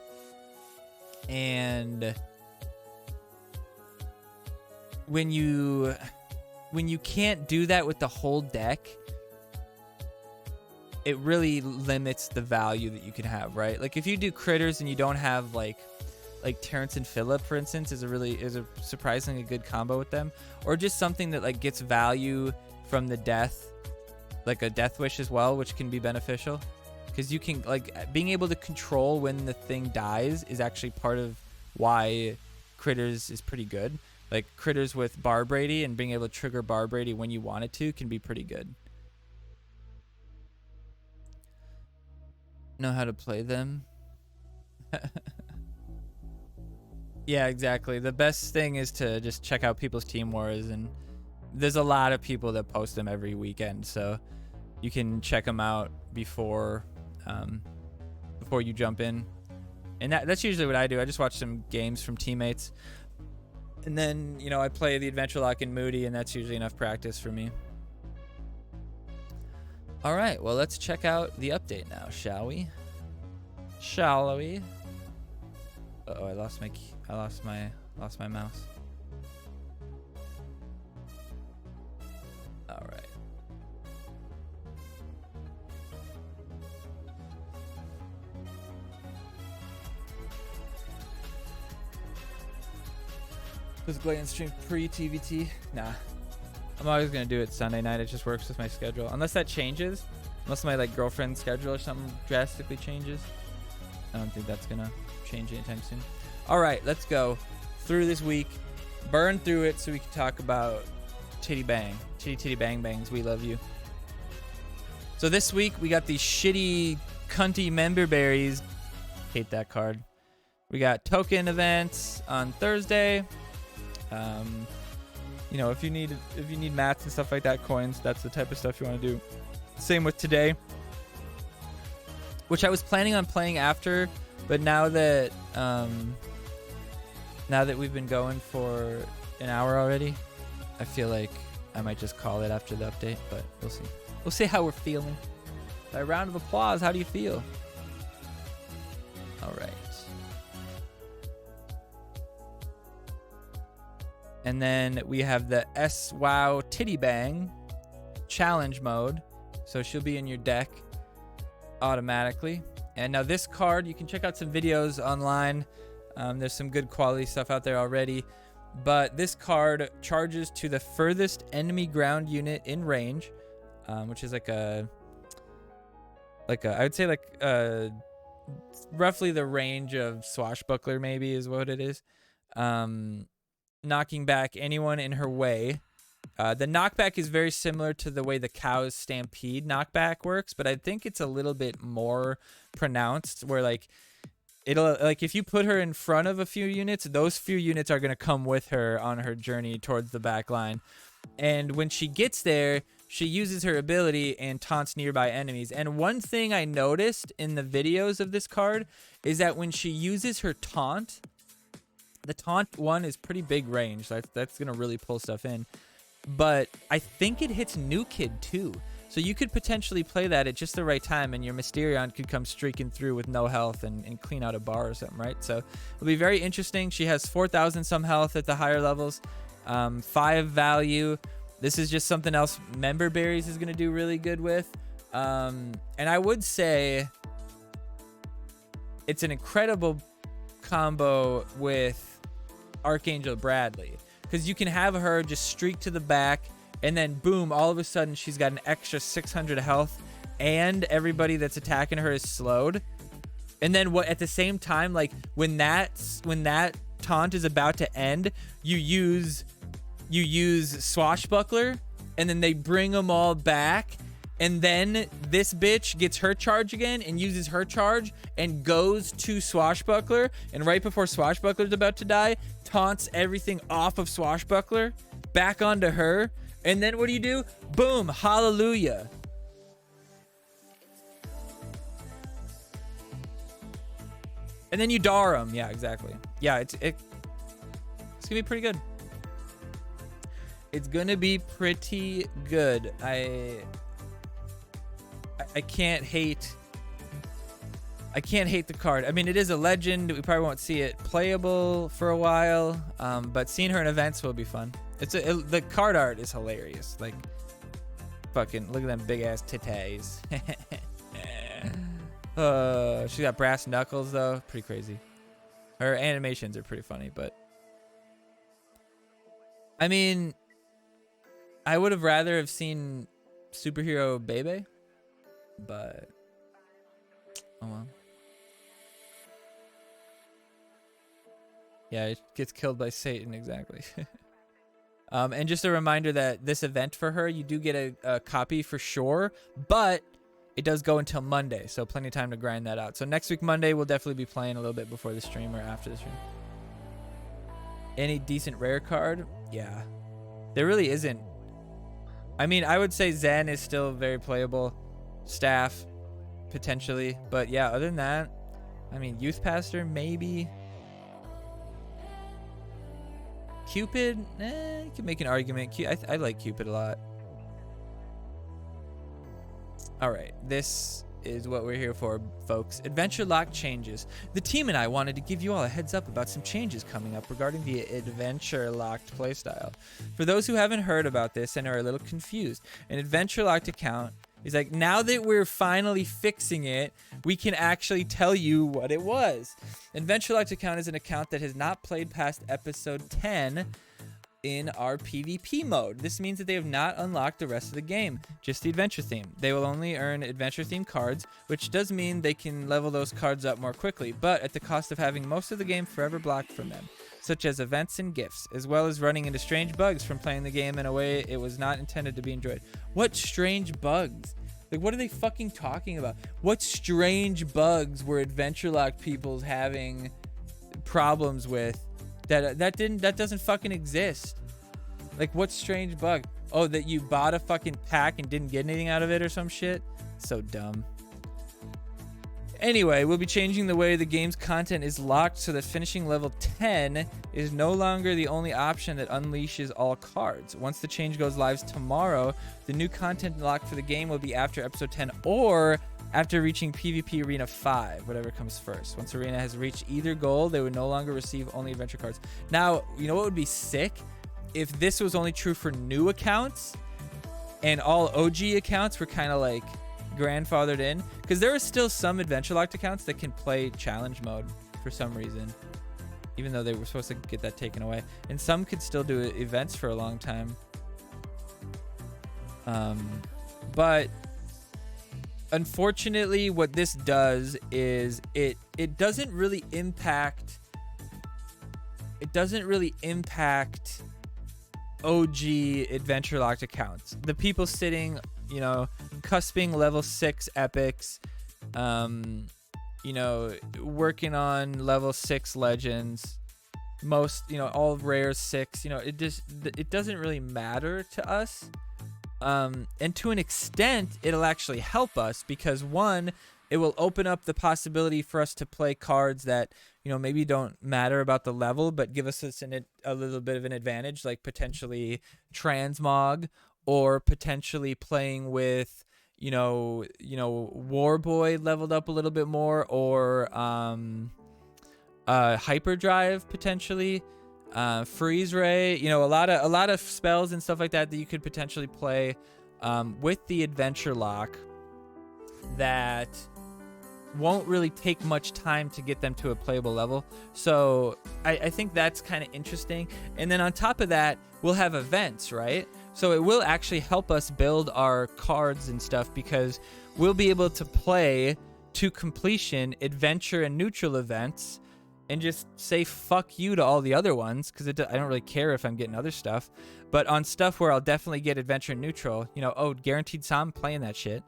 And when you can't do that with the whole deck, it really limits the value that you can have, right? Like if you do Critters and you don't have like Terrence and Phillip, for instance, is a surprisingly good combo with them, or just something that like gets value from the death, like a Death Wish as well, which can be beneficial, because you can, like, being able to control when the thing dies is actually part of why Critters is pretty good. Like Critters with Bar Brady and being able to trigger Bar Brady when you want it to can be pretty good. Know how to play them. Yeah, exactly. The best thing is to just check out people's Team Wars, and there's a lot of people that post them every weekend, so you can check them out before you jump in. And that's usually what I do. I just watch some games from teammates, and then, you know, I play the Adventure Lock and Moody, and that's usually enough practice for me. All right, well, let's check out the update now, shall we? Uh-oh, I lost my key. I lost my mouse. All right. Does Glanzer stream pre-TVT? Nah. I'm always gonna do it Sunday night. It just works with my schedule. Unless that changes. Unless my like girlfriend's schedule or something drastically changes. I don't think that's gonna change anytime soon. All right, let's go through this week, burn through it so we can talk about Titty Bang. Titty Bang Bangs, we love you. So this week we got these shitty cunty member berries. Hate that card. We got token events on Thursday. You know, if you need mats and stuff like that, coins, that's the type of stuff you want to do. Same with today, which I was planning on playing after, but now that we've been going for an hour already, I feel like I might just call it after the update, but we'll see. We'll see how we're feeling. By round of applause, how do you feel? All right. And then we have the S-Wow Titty Bang challenge mode. So she'll be in your deck automatically. And now this card, you can check out some videos online. There's some good quality stuff out there already. But this card charges to the furthest enemy ground unit in range, which is I would say roughly the range of Swashbuckler maybe is what it is. Knocking back anyone in her way. The knockback is very similar to the way the Cow's Stampede knockback works, but I think it's a little bit more pronounced, where like it'll, like, if you put her in front of a few units, those few units are going to come with her on her journey towards the back line. And when she gets there, she uses her ability and taunts nearby enemies. And one thing I noticed in the videos of this card is that when she uses her taunt, the taunt one is pretty big range. So that's going to really pull stuff in. But I think it hits New Kid too. So you could potentially play that at just the right time, and your Mysterion could come streaking through with no health and clean out a bar or something, right? So it'll be very interesting. She has 4,000 some health at the higher levels, 5 value. This is just something else Member Berries is going to do really good with. And I would say it's an incredible combo with Archangel Bradley, because you can have her just streak to the back, and then boom, all of a sudden she's got an extra 600 health, and everybody that's attacking her is slowed. And then what, at the same time, like when that taunt is about to end, you use Swashbuckler, and then they bring them all back, and then this bitch gets her charge again and uses her charge and goes to Swashbuckler, and right before Swashbuckler's about to die, taunts everything off of Swashbuckler back onto her, and then what do? Boom, hallelujah. And then you dar him. Yeah, exactly. Yeah, it's gonna be pretty good. It's gonna be pretty good. I can't hate the card. I mean, it is a legend. We probably won't see it playable for a while, but seeing her in events will be fun. The card art is hilarious. Like, fucking look at them big ass titties. She got brass knuckles though. Pretty crazy. Her animations are pretty funny, but I mean, I would have rather have seen superhero Bebe, but oh well. Yeah, it gets killed by Satan, exactly. And just a reminder that this event for her, you do get a copy for sure, but it does go until Monday, so plenty of time to grind that out. So next week, Monday, we'll definitely be playing a little bit before the stream or after the stream. Any decent rare card? Yeah. There really isn't. I mean, I would say Zen is still very playable. Staff, potentially. But yeah, other than that, I mean, Youth Pastor, maybe. Cupid, you can make an argument. I like Cupid a lot. All right, this is what we're here for, folks. Adventure Lock changes. The team and I wanted to give you all a heads up about some changes coming up regarding the Adventure Locked playstyle. For those who haven't heard about this and are a little confused, an Adventure Locked account is like, now that we're finally fixing it, we can actually tell you what it was. Adventure Locked account is an account that has not played past episode 10 in our PvP mode. This means that they have not unlocked the rest of the game, just the adventure theme. They will only earn adventure theme cards, which does mean they can level those cards up more quickly, but at the cost of having most of the game forever blocked from them, such as events and gifts, as well as running into strange bugs from playing the game in a way it was not intended to be enjoyed. What strange bugs? Like, what are they fucking talking about? What strange bugs were Adventure Locked people's having problems with that doesn't fucking exist? Like, what strange bug? Oh, that you bought a fucking pack and didn't get anything out of it or some shit? So dumb. Anyway, we'll be changing the way the game's content is locked so that finishing level 10 is no longer the only option that unleashes all cards. Once the change goes live tomorrow, the new content locked for the game will be after episode 10 or after reaching PvP Arena 5, whatever comes first. Once Arena has reached either goal, they would no longer receive only adventure cards. Now, you know what would be sick? If this was only true for new accounts and all OG accounts were kind of like grandfathered in, because there are still some Adventure Locked accounts that can play challenge mode for some reason, even though they were supposed to get that taken away, and some could still do events for a long time. But unfortunately, what this does is it doesn't really impact OG Adventure Locked accounts. The people sitting, you know, cusping level 6 epics, you know, working on level 6 legends, most, you know, all rare 6, you know, it doesn't really matter to us. And to an extent, it'll actually help us because, one, it will open up the possibility for us to play cards that, you know, maybe don't matter about the level, but give us a little bit of an advantage, like potentially Transmog, or potentially playing with, you know, Warboy leveled up a little bit more, or Hyperdrive potentially, Freeze Ray, you know, a lot of spells and stuff like that you could potentially play with the Adventure Lock that won't really take much time to get them to a playable level. So I think that's kind of interesting. And then on top of that, we'll have events, right? So it will actually help us build our cards and stuff because we'll be able to play to completion adventure and neutral events and just say fuck you to all the other ones, because I don't really care if I'm getting other stuff. But on stuff where I'll definitely get adventure neutral, you know, oh, guaranteed SOM, playing that shit.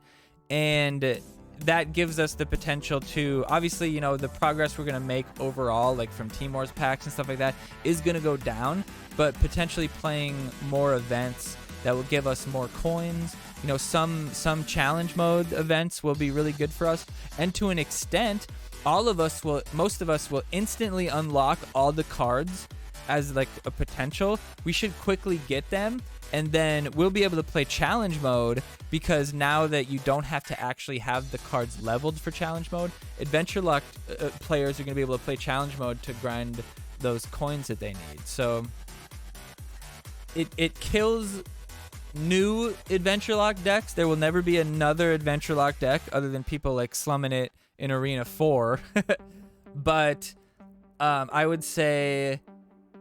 And that gives us the potential to, obviously, you know, the progress we're going to make overall, like from Team Wars packs and stuff like that, is going to go down, but potentially playing more events that will give us more coins. You know, some challenge mode events will be really good for us. And to an extent, most of us will instantly unlock all the cards as like a potential. We should quickly get them, and then we'll be able to play challenge mode, because now that you don't have to actually have the cards leveled for challenge mode, adventure locked players are going to be able to play challenge mode to grind those coins that they need. So it kills new adventure lock decks. There will never be another adventure lock deck other than people like slumming it in Arena 4. But I would say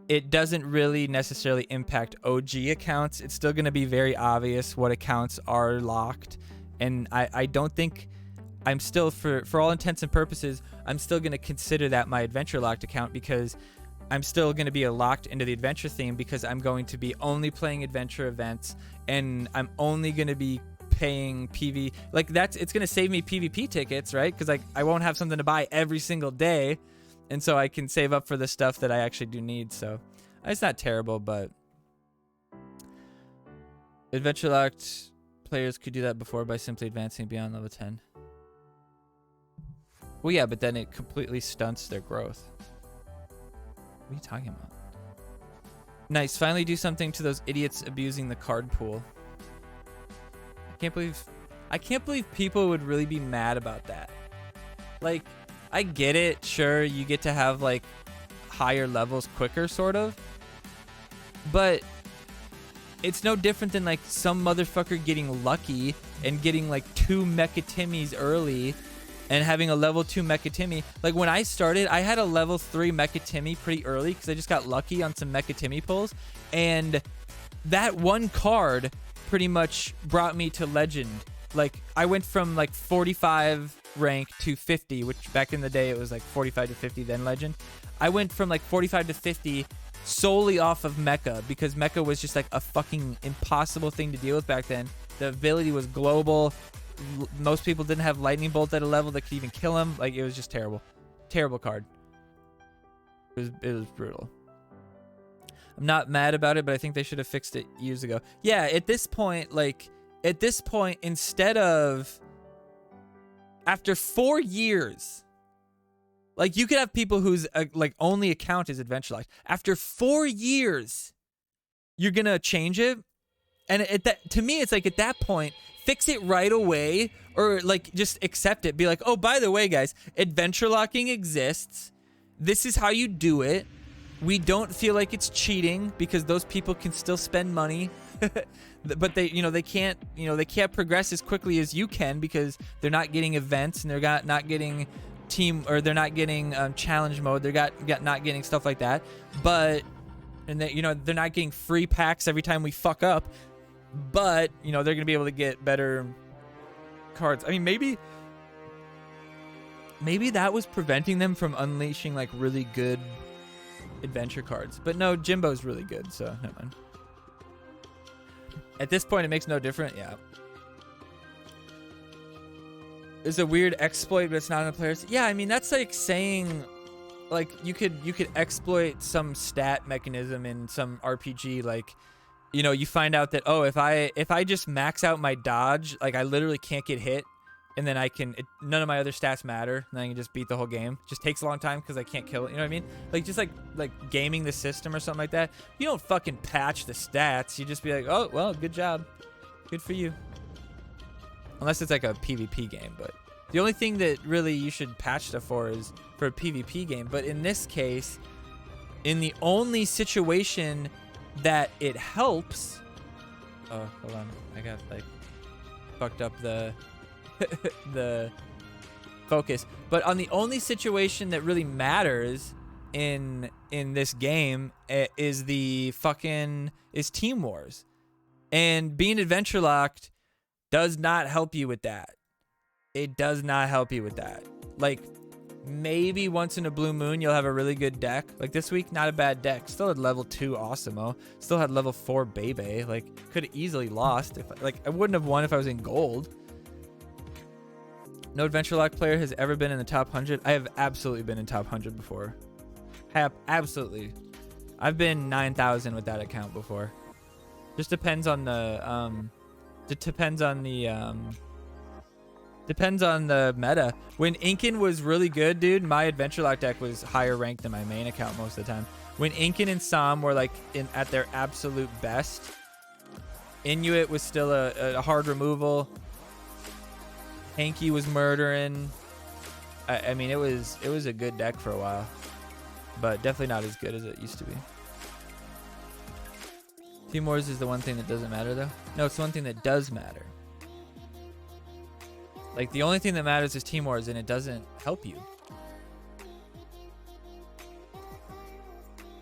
it doesn't really necessarily impact OG accounts. It's still going to be very obvious what accounts are locked. And I don't think I'm still, for all intents and purposes, I'm still going to consider that my adventure locked account, because I'm still going to be locked into the adventure theme, because I'm going to be only playing adventure events, and I'm only going to be paying PV. Like, it's going to save me PvP tickets, right? Because like I won't have something to buy every single day. And so I can save up for the stuff that I actually do need. So it's not terrible, but adventure locked players could do that before by simply advancing beyond level 10. Well, yeah, but then it completely stunts their growth. What are you talking about? Nice. Finally do something to those idiots abusing the card pool. I can't believe people would really be mad about that. Like, I get it, sure, you get to have like higher levels quicker, sort of, but it's no different than like some motherfucker getting lucky and getting like 2 Mecha Timmies early and having a level 2 Mecha Timmy. Like when I started, I had a level 3 Mecha Timmy pretty early because I just got lucky on some Mecha Timmy pulls, and that one card pretty much brought me to legend. Like I went from like 45 rank to 50, which back in the day it was like 45 to 50 then legend. I went from like 45 to 50 solely off of Mecha, because Mecha was just like a fucking impossible thing to deal with back then. The ability was global. Most people didn't have lightning bolt at a level that could even kill him. Like it was just terrible card. It was brutal. I'm not mad about it, but I think they should have fixed it years ago. Yeah, at this point, instead of after 4 years, like you could have people whose like only account is adventure locked. After 4 years, you're gonna change it, and to me, it's like at that point, fix it right away, or like just accept it. Be like, oh, by the way, guys, adventure locking exists. This is how you do it. We don't feel like it's cheating because those people can still spend money. But they can't progress as quickly as you can because they're not getting events, and they're not getting team, or they're not getting challenge mode. They're not getting stuff like that. But they're not getting free packs every time we fuck up. But they're gonna be able to get better cards. I mean, maybe that was preventing them from unleashing like really good adventure cards. But no, Jimbo's really good, so never mind. At this point, it makes no difference. Yeah. It's a weird exploit, but it's not in the players. Yeah, I mean, that's like saying, like, you could exploit some stat mechanism in some RPG. Like, you find out that, oh, if I just max out my dodge, like, I literally can't get hit, and then none of my other stats matter, and then I can just beat the whole game. It just takes a long time because I can't kill it. You know what I mean? Like, just like gaming the system or something like that. You don't fucking patch the stats. You just be like, oh, well, good job. Good for you. Unless it's like a PvP game, but the only thing that really you should patch stuff for is for a PvP game. But in this case, in the only situation that it helps... Oh, hold on. I got, like, fucked up the... the focus. But on the only situation that really matters in this game is Team Wars. And being adventure locked does not help you with that. It does not help you with that. Like, maybe once in a blue moon you'll have a really good deck. Like this week, not a bad deck. Still had level 2 Awesemo. Still had level 4 Bebe. Like could have easily lost. If I wouldn't have won if I was in gold. No Adventure Lock player has ever been in the top 100. I have absolutely been in top 100 before. Absolutely. I've been 9,000 with that account before. Just depends on the depends on the meta. When Inkin was really good, dude, my Adventure Lock deck was higher ranked than my main account most of the time. When Inkin and Sam were like at their absolute best, Inuit was still a hard removal. Hanky was murdering. I mean, it was a good deck for a while, but definitely not as good as it used to be. Team Wars is the one thing that doesn't matter, though. No, it's the one thing that does matter. Like, the only thing that matters is Team Wars, and it doesn't help you.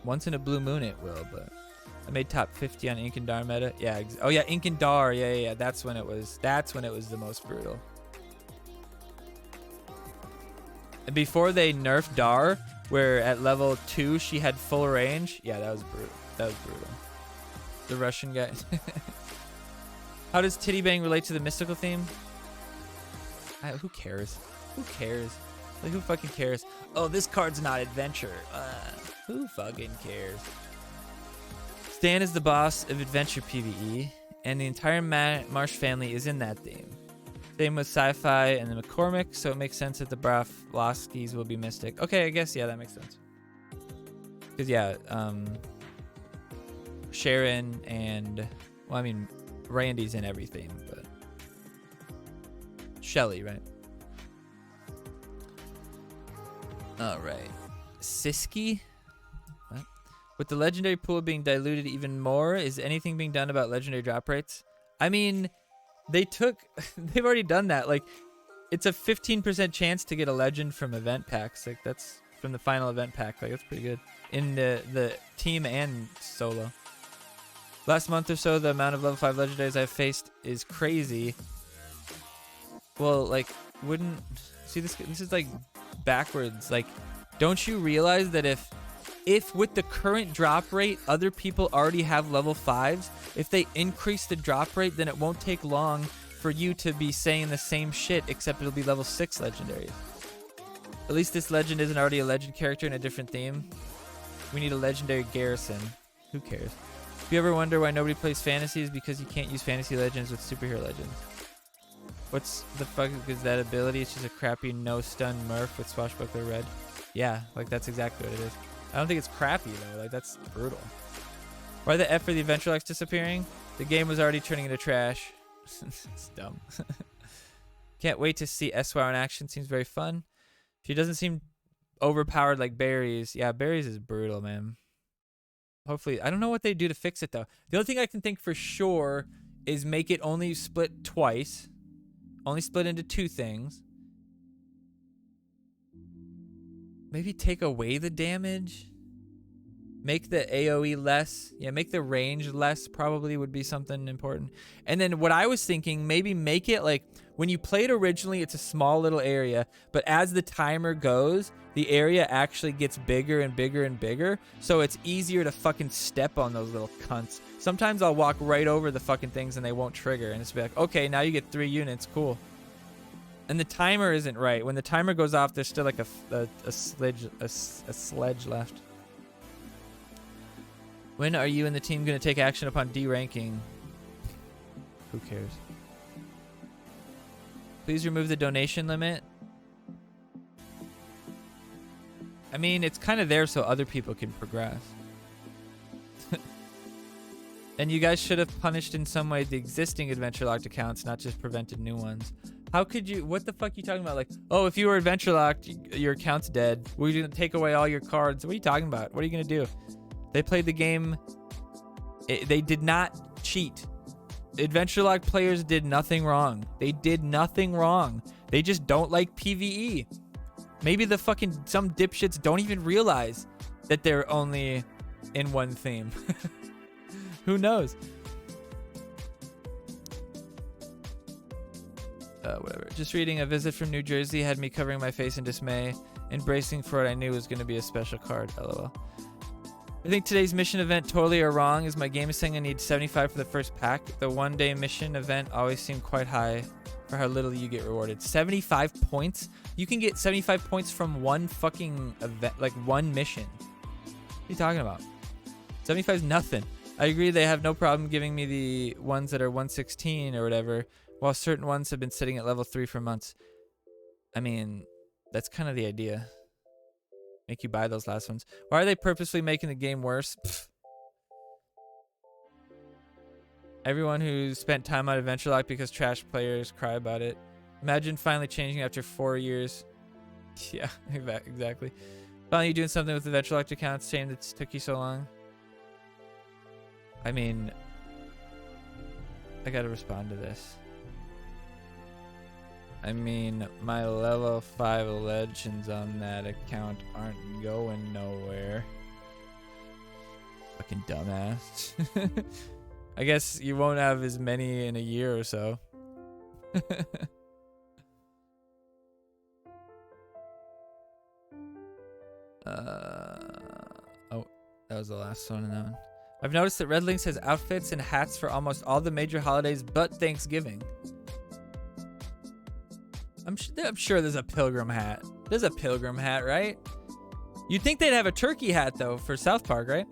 Once in a blue moon it will, but I made top 50 on Ink and Dar meta. Yeah, oh yeah, Ink and Dar. Yeah. That's when it was the most brutal. And before they nerfed Dar, where at level 2 she had full range. Yeah, that was brutal. That was brutal. The Russian guy. How does Titty Bang relate to the mystical theme? Who cares? Who cares? Like, who fucking cares? Oh, this card's not adventure. Who fucking cares? Stan is the boss of adventure PvE, and the entire Marsh family is in that theme. Same with sci-fi and the McCormick, so it makes sense that the Broflovskis will be mystic. Okay, I guess, yeah, that makes sense. Because, yeah, Sharon and, well, I mean, Randy's in everything, but Shelly, right? All right. Siski? What? With the legendary pool being diluted even more, is anything being done about legendary drop rates? I mean, they've already done that. Like, it's a 15% chance to get a legend from event packs. Like, that's from the final event pack. Like, that's pretty good. In the team and solo. Last month or so, the amount of level 5 legendaries I've faced is crazy. Well, like, wouldn't... See, this is, like, backwards. Like, don't you realize that if with the current drop rate, other people already have level 5s, if they increase the drop rate, then it won't take long for you to be saying the same shit, except it'll be level 6 legendaries. At least this legend isn't already a legend character in a different theme. We need a legendary Garrison. Who cares? If you ever wonder why nobody plays fantasies, because you can't use fantasy legends with superhero legends. What's the fuck is that ability? It's just a crappy no-stun Murph with Swashbuckler Red. Yeah, like that's exactly what it is. I don't think it's crappy though, like that's brutal. Why the F are the Adventure Locks disappearing? The game was already turning into trash. It's dumb. Can't wait to see SWOW in action, seems very fun. She doesn't seem overpowered like Berries. Yeah, Berries is brutal, man. Hopefully, I don't know what they do to fix it though. The only thing I can think for sure is make it only split twice. Only split into 2 things. Maybe take away the damage. Make the AoE less. Yeah, make the range less probably would be something important. And then what I was thinking, maybe make it like when you played originally, it's a small little area, but as the timer goes, the area actually gets bigger and bigger and bigger, so it's easier to fucking step on those little cunts. Sometimes I'll walk right over the fucking things and they won't trigger, and it's be like, okay, now you get 3 units, cool. And the timer isn't right. When the timer goes off, there's still like a sledge left. When are you and the team going to take action upon D-ranking? Who cares? Please remove the donation limit. I mean, it's kind of there so other people can progress. And you guys should have punished in some way the existing Adventure Locked accounts, not just prevented new ones. How could you... What the fuck are you talking about? Like, oh, if you were Adventure Locked, your account's dead. We're going to take away all your cards. What are you talking about? What are you going to do? They played the game... They did not cheat. Adventure Locked players did nothing wrong. They did nothing wrong. They just don't like PvE. Maybe the fucking... Some dipshits don't even realize that they're only in one theme. Who knows? Whatever. Just reading, a visit from New Jersey had me covering my face in dismay. Embracing for what I knew was going to be a special card. LOL. I think today's mission event totally are wrong, as my game is saying I need 75 for the first pack. The one-day mission event always seemed quite high for how little you get rewarded. 75 points? You can get 75 points from one fucking event, like one mission. What are you talking about? 75 is nothing. I agree they have no problem giving me the ones that are 116 or whatever, while certain ones have been sitting at level 3 for months. I mean, that's kind of the idea. Make you buy those last ones. Why are they purposely making the game worse? Pfft. Everyone who spent time on Adventure Lock because trash players cry about it. Imagine finally changing after 4 years. Yeah, exactly. Finally doing something with Adventure Locked accounts. Shame that it took you so long. I mean, I gotta respond to this. I mean, my level 5 legends on that account aren't going nowhere. Fucking dumbass. I guess you won't have as many in a year or so. Oh, that was the last one in that one. I've noticed that Red Links has outfits and hats for almost all the major holidays but Thanksgiving. I'm sure there's a pilgrim hat. There's a pilgrim hat, right? You'd think they'd have a turkey hat, though, for South Park, right?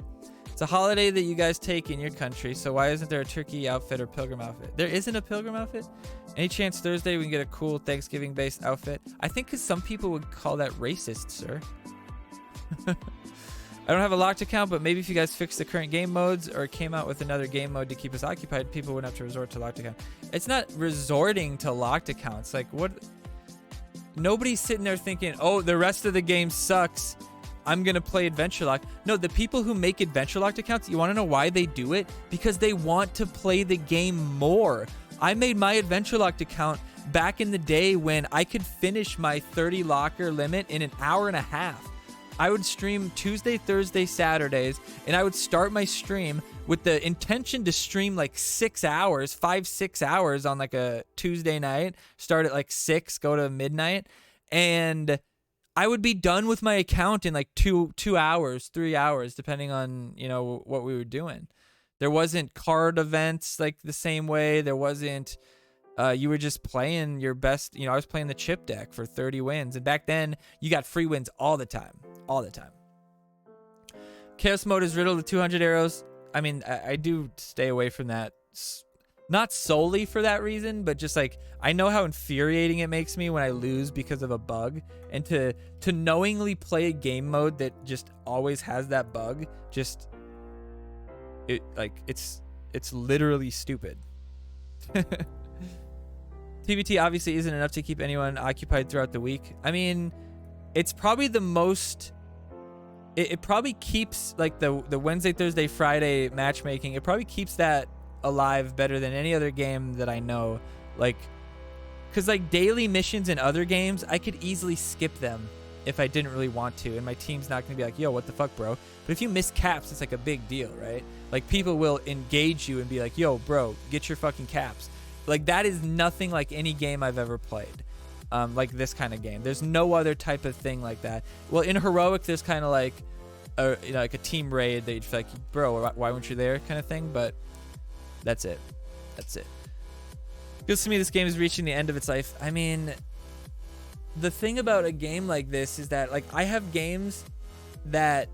It's a holiday that you guys take in your country, so why isn't there a turkey outfit or pilgrim outfit? There isn't a pilgrim outfit? Any chance Thursday we can get a cool Thanksgiving-based outfit? I think because some people would call that racist, sir. I don't have a locked account, but maybe if you guys fix the current game modes or came out with another game mode to keep us occupied, people wouldn't have to resort to locked account. It's not resorting to locked accounts. Like, what? Nobody's sitting there thinking, oh, the rest of the game sucks, I'm going to play Adventure Lock. No, the people who make Adventure Locked accounts, you want to know why they do it? Because they want to play the game more. I made my Adventure Locked account back in the day when I could finish my 30 locker limit in an hour and a half. I would stream Tuesday, Thursday, Saturdays, and I would start my stream with the intention to stream like 6 hours, 5-6 hours on like a Tuesday night, start at like 6, go to midnight, and I would be done with my account in like 2 hours, 3 hours, depending on, you know, what we were doing. There wasn't card events like the same way. There wasn't, you were just playing your best, you know, I was playing the chip deck for 30 wins. And back then you got free wins all the time, all the time. Chaos mode is riddled with 200 arrows. I mean, I do stay away from that. Not solely for that reason, but just like, I know how infuriating it makes me when I lose because of a bug, and to knowingly play a game mode that just always has that bug, just it's literally stupid. TBT obviously isn't enough to keep anyone occupied throughout the week. I mean, it's probably the most. It probably keeps like the Wednesday, Thursday, Friday matchmaking. It probably keeps that alive better than any other game that I know. Like, because like daily missions in other games, I could easily skip them if I didn't really want to, and my team's not gonna be like, yo, what the fuck, bro? But if you miss caps, it's like a big deal, right? Like, people will engage you and be like, yo, bro, get your fucking caps. Like, that is nothing like any game I've ever played. Like this kind of game. There's no other type of thing like that. Well, in Heroic, there's kind of like like a team raid that you'd feel like, bro, why weren't you there kind of thing, but that's it. That's it. Feels to me this game is reaching the end of its life. I mean, the thing about a game like this is that, like, I have games that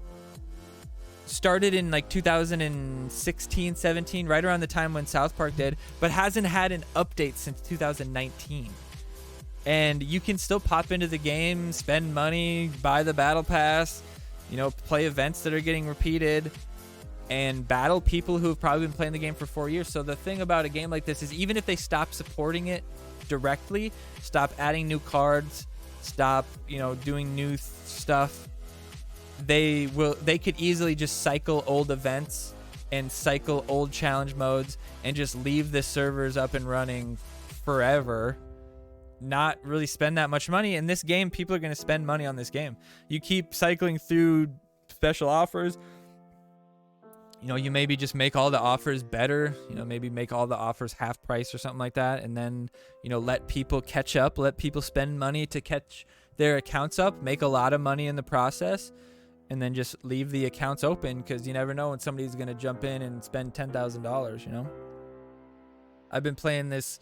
started in like 2016, 17, right around the time when South Park did, but hasn't had an update since 2019. And you can still pop into the game, spend money, buy the battle pass, you know, play events that are getting repeated, and battle people who have probably been playing the game for 4 years. So the thing about a game like this is, even if they stop supporting it directly, stop adding new cards, stop, you know, doing new stuff, they could easily just cycle old events and cycle old challenge modes and just leave the servers up and running forever, not really spend that much money. In this game, people are going to spend money on this game. You keep cycling through special offers. You know, you maybe just make all the offers better, you know, maybe make all the offers half price or something like that, and then, you know, let people catch up, let people spend money to catch their accounts up, make a lot of money in the process, and then just leave the accounts open, because you never know when somebody's going to jump in and spend $10,000, you know? I've been playing this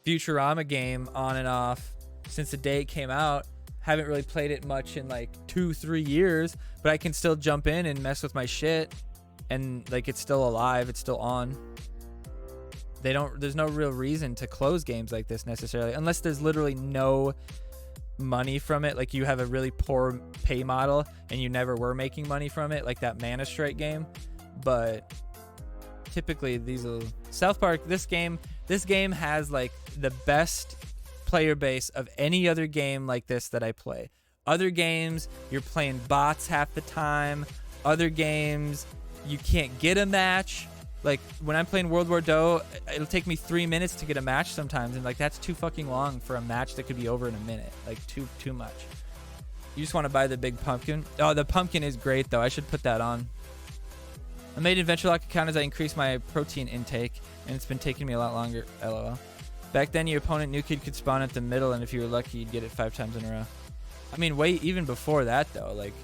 Futurama game on and off since the day it came out. Haven't really played it much in like 2-3 years, but I can still jump in and mess with my shit, and like it's still alive, it's still on. There's no real reason to close games like this necessarily, unless there's literally no money from it, like you have a really poor pay model and you never were making money from it, like that Mana Strike game. But typically South Park, this game has like the best player base of any other game like this that I play. Other games, you're playing bots half the time. Other games, you can't get a match. Like when I'm playing World War II, it'll take me 3 minutes to get a match sometimes, and like that's too fucking long for a match that could be over in a minute. Like too much. You just want to buy the big pumpkin. Oh, the pumpkin is great though. I should put that on. I made an Adventure Lock account as I increased my protein intake, and it's been taking me a lot longer. LOL. Back then, your opponent new kid could spawn at the middle, and if you were lucky, you'd get it 5 times in a row. I mean, even before that though, like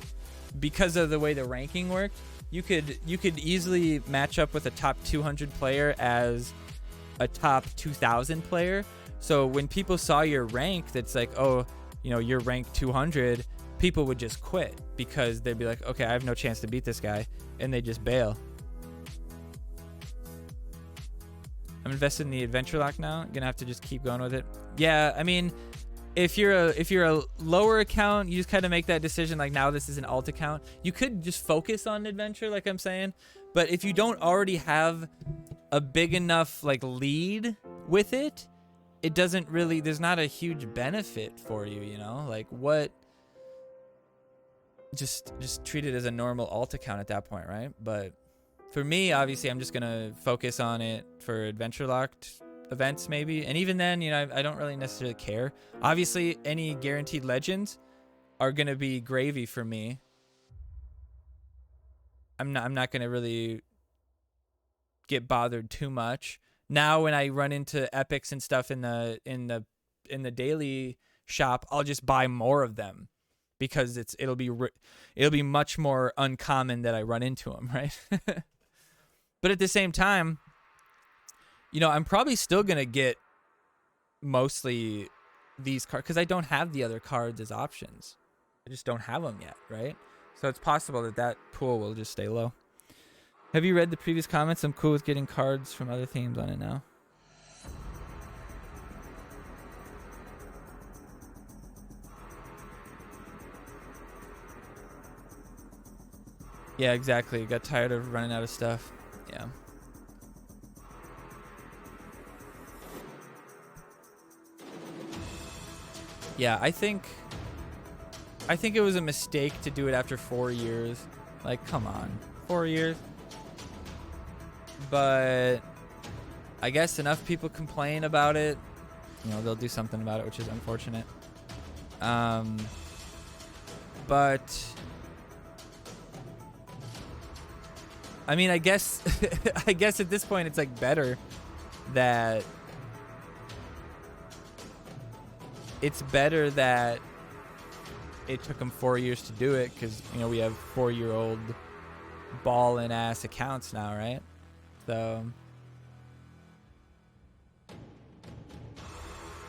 because of the way the ranking worked, you could easily match up with a top 200 player as a top 2000 player. So when people saw your rank, that's like, oh, you know, you're ranked 200, people would just quit because they'd be like, okay, I have no chance to beat this guy, and they just bail. I'm invested in the Adventure Lock now. I'm gonna have to just keep going with it. Yeah, I mean, if you're a lower account, you just kind of make that decision, like now this is an alt account. You could just focus on adventure, like I'm saying, but if you don't already have a big enough like lead with it, it doesn't really, there's not a huge benefit for you, you know? Like what, just treat it as a normal alt account at that point, right? But for me, obviously, I'm just gonna focus on it for Adventure Locked events maybe, and even then, you know, I don't really necessarily care. Obviously, any guaranteed legends are gonna be gravy for me. I'm not gonna really get bothered too much. Now when I run into epics and stuff in the daily shop, I'll just buy more of them because it'll be much more uncommon that I run into them, right? But at the same time, you know, I'm probably still going to get mostly these cards because I don't have the other cards as options. I just don't have them yet, right? So it's possible that pool will just stay low. Have you read the previous comments? I'm cool with getting cards from other themes on it now. Yeah, exactly. Got tired of running out of stuff. Yeah. Yeah, I think it was a mistake to do it after 4 years. Like, come on. 4 years? But I guess enough people complain about it. You know, they'll do something about it, which is unfortunate. But I mean, I guess I guess at this point it's like better that it took them 4 years to do it, because, you know, we have 4-year-old ballin' ass accounts now, right? So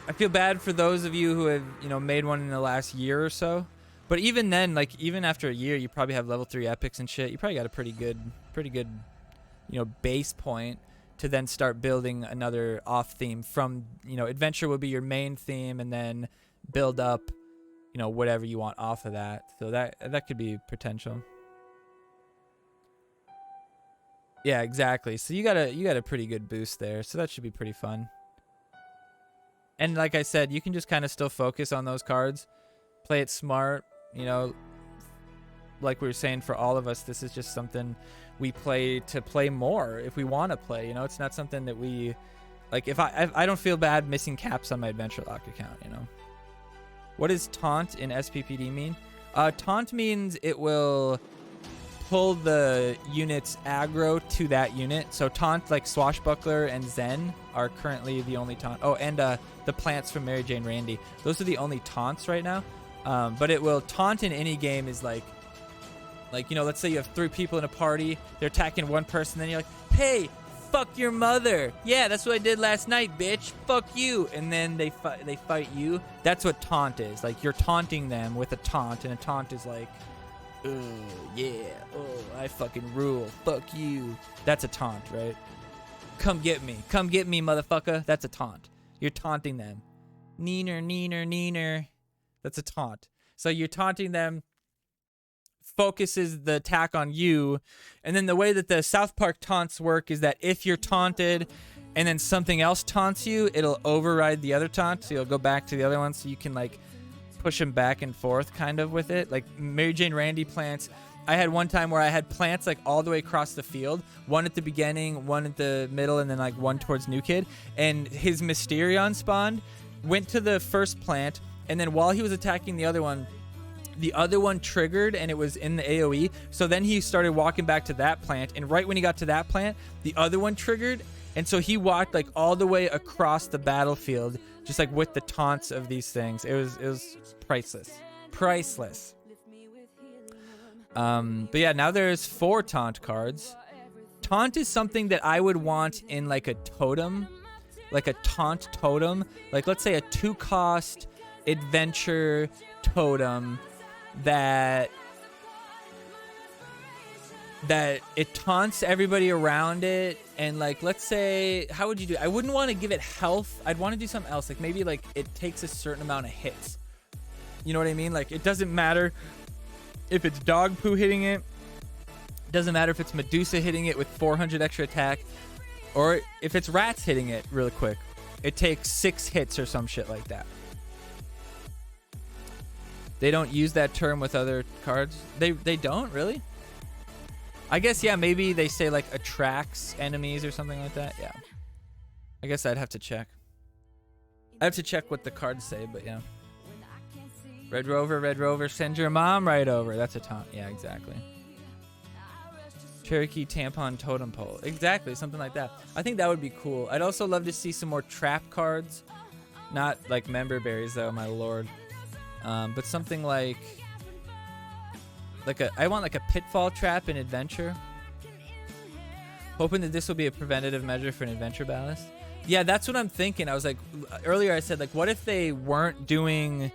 I feel bad for those of you who have, you know, made one in the last year or so. But even then, like, even after a year, you probably have level 3 epics and shit. You probably got a pretty good, you know, base point to then start building another off theme from, you know, adventure would be your main theme, and then build up, you know, whatever you want off of that. So that could be potential. Yeah, exactly. So you got a pretty good boost there. So that should be pretty fun. And like I said, you can just kind of still focus on those cards, play it smart. You know, like we were saying, for all of us, this is just something we play to play more if we want to play. You know, it's not something that we like. If I don't feel bad missing caps on my Adventure Lock account. You know, what does taunt in SPPD mean? Taunt means it will pull the unit's aggro to that unit. So taunt, like Swashbuckler and Zen, are currently the only taunt. Oh, and the plants from Mary Jane Randy. Those are the only taunts right now. But it will taunt in any game is like, you know, let's say you have 3 people in a party, they're attacking one person, then you're like, hey, fuck your mother. Yeah, that's what I did last night, bitch. Fuck you. And then they fight you. That's what taunt is. Like, you're taunting them with a taunt, and a taunt is like, oh, yeah, oh, I fucking rule. Fuck you. That's a taunt, right? Come get me. Come get me, motherfucker. That's a taunt. You're taunting them. Neener, neener, neener. That's a taunt. So you're taunting them, focuses the attack on you, and then the way that the South Park taunts work is that if you're taunted and then something else taunts you, it'll override the other taunt, so you'll go back to the other one, so you can like push them back and forth kind of with it. Like Mary Jane Randy plants, I had one time where I had plants like all the way across the field, one at the beginning, one at the middle, and then like one towards New Kid, and his Mysterion spawned, went to the first plant, and then while he was attacking the other one triggered, and it was in the AoE. So then he started walking back to that plant, and right when he got to that plant, the other one triggered, and so he walked like all the way across the battlefield, just like with the taunts of these things. It was priceless. But yeah, now there's 4 taunt cards. Taunt is something that I would want in like a totem, like a taunt totem. Like let's say a 2-cost adventure totem that it taunts everybody around it, and like let's say, how would you do it? I wouldn't want to give it health. I'd want to do something else, like maybe like it takes a certain amount of hits. You know what I mean? Like it doesn't matter if it's dog poo hitting it, doesn't matter if it's Medusa hitting it with 400 extra attack, or if it's rats hitting it really quick, it takes 6 hits or some shit like that. They don't use that term with other cards. They don't really. I guess, yeah, maybe they say like attracts enemies or something like that. Yeah. I guess I'd have to check. I have to check what the cards say, but yeah. Red Rover, send your mom right over. That's a taunt. Yeah, exactly. Cherokee tampon totem pole. Exactly, something like that. I think that would be cool. I'd also love to see some more trap cards. Not like member berries though, my lord. But something like I want like a pitfall trap in adventure. Hoping that this will be a preventative measure for an adventure ballast. Yeah, that's what I'm thinking. I was like, earlier I said like, what if they weren't doing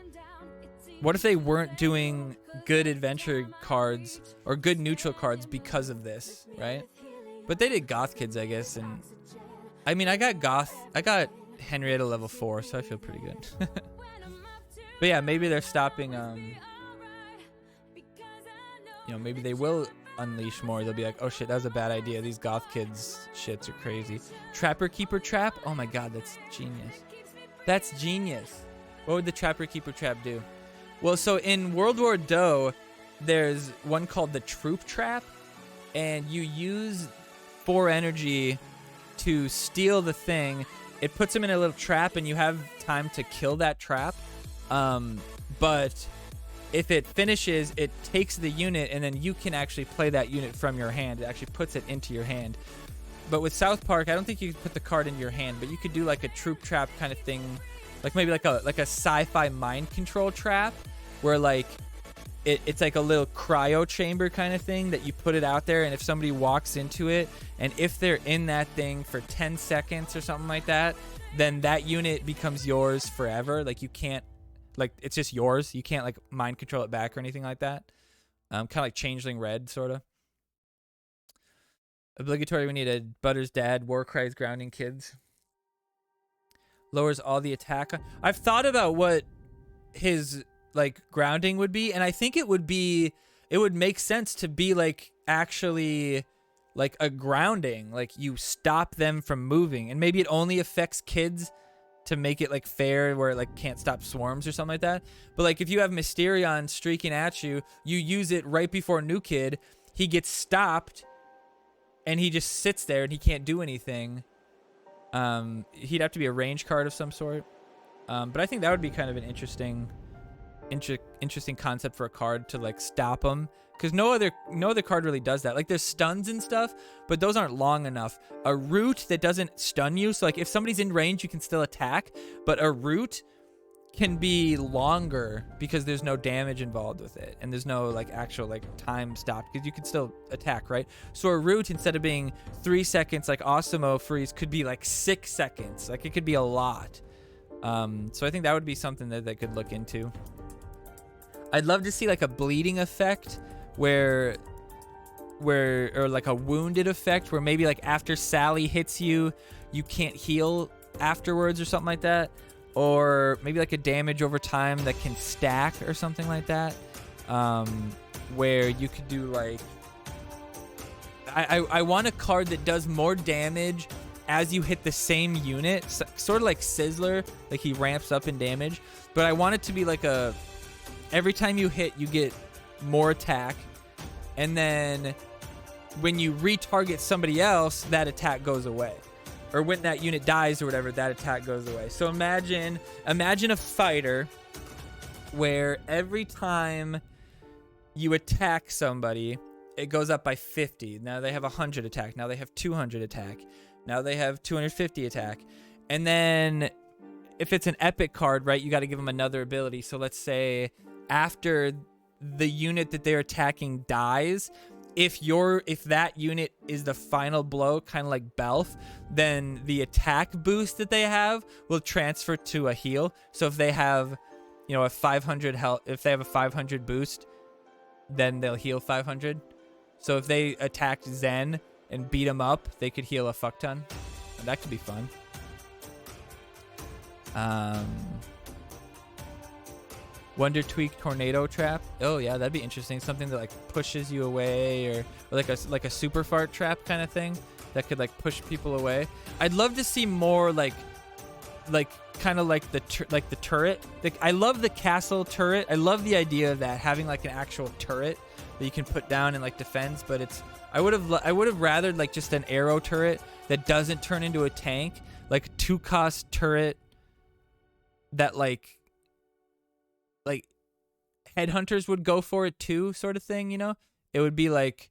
good adventure cards or good neutral cards because of this, right? But they did goth kids, I guess, and I mean, I got Henrietta level 4, so I feel pretty good. But yeah, maybe they're stopping, you know, maybe they will unleash more. They'll be like, oh shit, that was a bad idea. These goth kids shits are crazy. Trapper Keeper Trap? Oh my god, that's genius. That's genius. What would the Trapper Keeper Trap do? Well, so in World War Doe, there's one called the Troop Trap, and you use 4 energy to steal the thing. It puts them in a little trap, and you have time to kill that trap. But if it finishes, it takes the unit, and then you can actually play that unit from your hand. It actually puts it into your hand. But with South Park, I don't think you could put the card into your hand, but you could do like a troop trap kind of thing, like maybe like a sci-fi mind control trap, where like it's like a little cryo chamber kind of thing that you put it out there, and if somebody walks into it, and if they're in that thing for 10 seconds or something like that, then that unit becomes yours forever. Like you can't, like it's just yours. You can't like mind control it back or anything like that. Kind of like Changeling Red, sort of. Obligatory, we need a Butter's Dad, War Cries grounding kids. Lowers all the attack. I've thought about what his like grounding would be, and I think it would make sense to be like actually like a grounding. Like you stop them from moving, and maybe it only affects kids to make it like fair, where it like can't stop swarms or something like that. But like if you have Mysterion streaking at you, you use it right before New Kid, he gets stopped and he just sits there and he can't do anything. He'd have to be a range card of some sort. But I think that would be kind of an interesting concept for a card to like stop him, because no other card really does that. Like there's stuns and stuff, but those aren't long enough. A root that doesn't stun you, so like if somebody's in range you can still attack, but a root can be longer because there's no damage involved with it, and there's no like actual like time stop, because you can still attack, right? So a root, instead of being 3 seconds like Osimo freeze, could be like 6 seconds. Like, it could be a lot. So I think that would be something that they could look into. I'd love to see like a bleeding effect or like a wounded effect where maybe like after Sally hits you, you can't heal afterwards or something like that. Or maybe like a damage over time that can stack or something like that. Where you could do like, I want a card that does more damage as you hit the same unit, sort of like Sizzler, like he ramps up in damage. But I want it to be like every time you hit, you get more attack, and then when you retarget somebody else, that attack goes away. Or when that unit dies or whatever, that attack goes away. So imagine a fighter where every time you attack somebody, it goes up by 50. Now they have 100 attack. Now they have 200 attack. Now they have 250 attack. And then if it's an epic card, right, you got to give them another ability. So let's say after the unit that they're attacking dies, if that unit is the final blow, kind of like Belf, then the attack boost that they have will transfer to a heal. So if they have, a 500 health, if they have a 500 boost, then they'll heal 500. So if they attacked Zen and beat him up, they could heal a fuck ton. And that could be fun. Wonder Tweak Tornado Trap. Oh yeah, that'd be interesting. Something that like pushes you away, or like a super fart trap kind of thing that could like push people away. I'd love to see more like kind of like the turret. I love the castle turret. I love the idea of that, having like an actual turret that you can put down and like defends. But I would have rather like just an arrow turret that doesn't turn into a tank, like a 2-cost turret that like headhunters would go for it too, sort of thing. It would be like,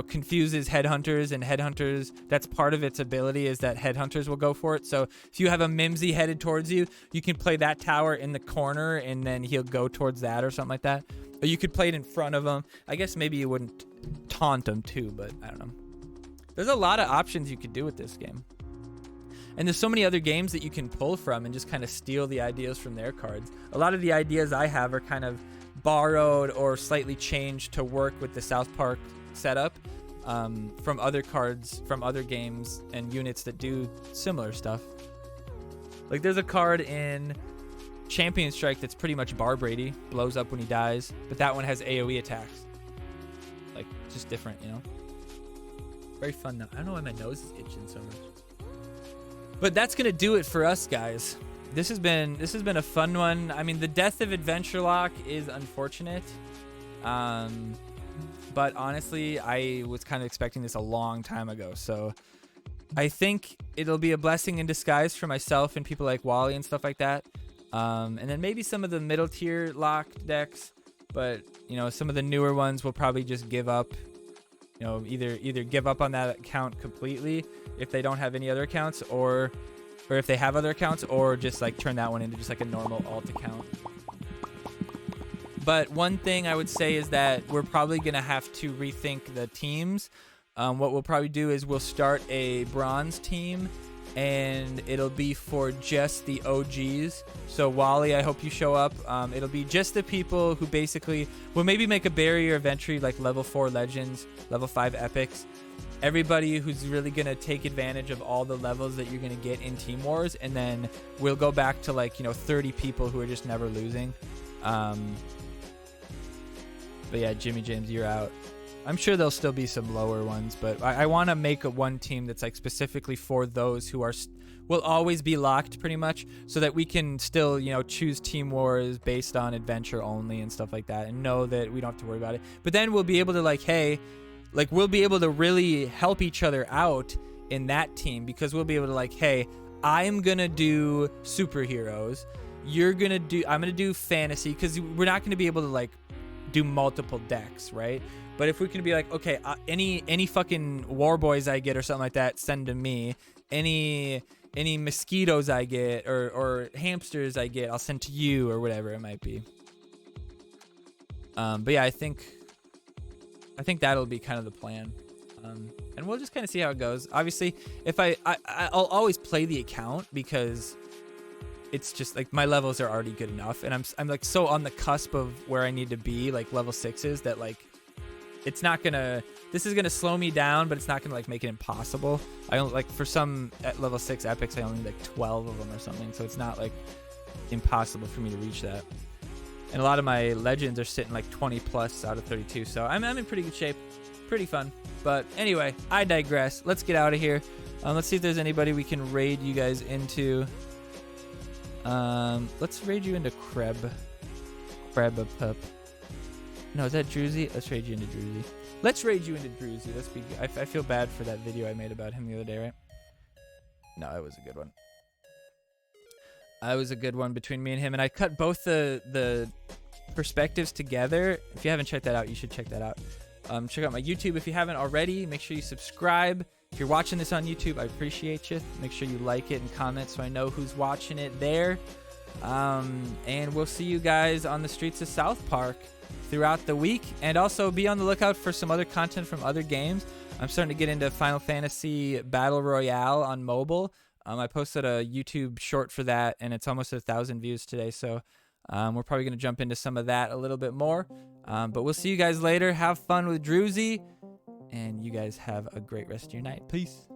confuses headhunters, and headhunters, that's part of its ability, is that headhunters will go for it. So if you have a Mimsy headed towards you, you can play that tower in the corner and then he'll go towards that or something like that. Or you could play it in front of him. I guess maybe you wouldn't taunt him too, but I don't know. There's a lot of options you could do with this game. And there's so many other games that you can pull from and just kind of steal the ideas from their cards. A lot of the ideas I have are kind of borrowed or slightly changed to work with the South Park setup from other cards, from other games and units that do similar stuff. Like there's a card in Champion Strike that's pretty much Bar Brady, blows up when he dies, but that one has AoE attacks. Like, just different, Very fun though. I don't know why my nose is itching so much. But that's gonna do it for us, guys. This has been a fun one. I mean, the death of Adventure Lock is unfortunate. But honestly, I was kind of expecting this a long time ago. So I think it'll be a blessing in disguise for myself and people like Wally and stuff like that. And then maybe some of the middle tier locked decks, but some of the newer ones will probably just give up. Either give up on that account completely if they don't have any other accounts, or if they have other accounts, or just like turn that one into just like a normal alt account. But one thing I would say is that we're probably going to have to rethink the teams. What we'll probably do is we'll start a bronze team, and it'll be for just the OGs. So Wally, I hope you show up. It'll be just the people who basically will maybe make a barrier of entry, like level 4 legends, level 5 epics. Everybody who's really going to take advantage of all the levels that you're going to get in Team Wars, and then we'll go back to 30 people who are just never losing. But yeah, Jimmy James, you're out. I'm sure there'll still be some lower ones, but I want to make one team that's like specifically for those who will always be locked pretty much, so that we can still, choose Team Wars based on adventure only and stuff like that, and know that we don't have to worry about it. But then we'll be able to we'll be able to really help each other out in that team, because we'll be able to hey, I'm going to do superheroes. I'm going to do fantasy, because we're not going to be able to do multiple decks, right? But if we can be okay, any fucking war boys I get or something like that, send to me. Any any mosquitoes I get or hamsters I get, I'll send to you or whatever it might be. But yeah, I think that'll be kind of the plan. And we'll just kind of see how it goes. Obviously, if I'll always play the account because it's just like my levels are already good enough, and I'm like so on the cusp of where I need to be, like level 6s, that like it's not gonna, this is gonna slow me down, but it's not gonna like make it impossible. I only like, for some at level 6 epics, I only need like 12 of them or something, so it's not like impossible for me to reach that. And a lot of my legends are sitting like 20 plus out of 32, so I'm in pretty good shape. Pretty fun. But anyway, I digress. Let's get out of here. Let's see if there's anybody we can raid you guys into. Let's raid you into Pup. No, is that Druzy? Let's raid you into Druzy. Let's raid you into Druzy. Let's be. I feel bad for that video I made about him the other day, right? No, it was a good one. It was a good one between me and him, and I cut both the perspectives together. If you haven't checked that out, you should check that out. Check out my YouTube if you haven't already. Make sure you subscribe. If you're watching this on YouTube, I appreciate you. Make sure you like it and comment so I know who's watching it there. And we'll see you guys on the streets of South Park throughout the week. And also be on the lookout for some other content from other games. I'm starting to get into Final Fantasy Battle Royale on mobile. I posted a YouTube short for that, and it's almost 1,000 views today. So we're probably going to jump into some of that a little bit more. But we'll see you guys later. Have fun with Druzy. And you guys have a great rest of your night. Peace.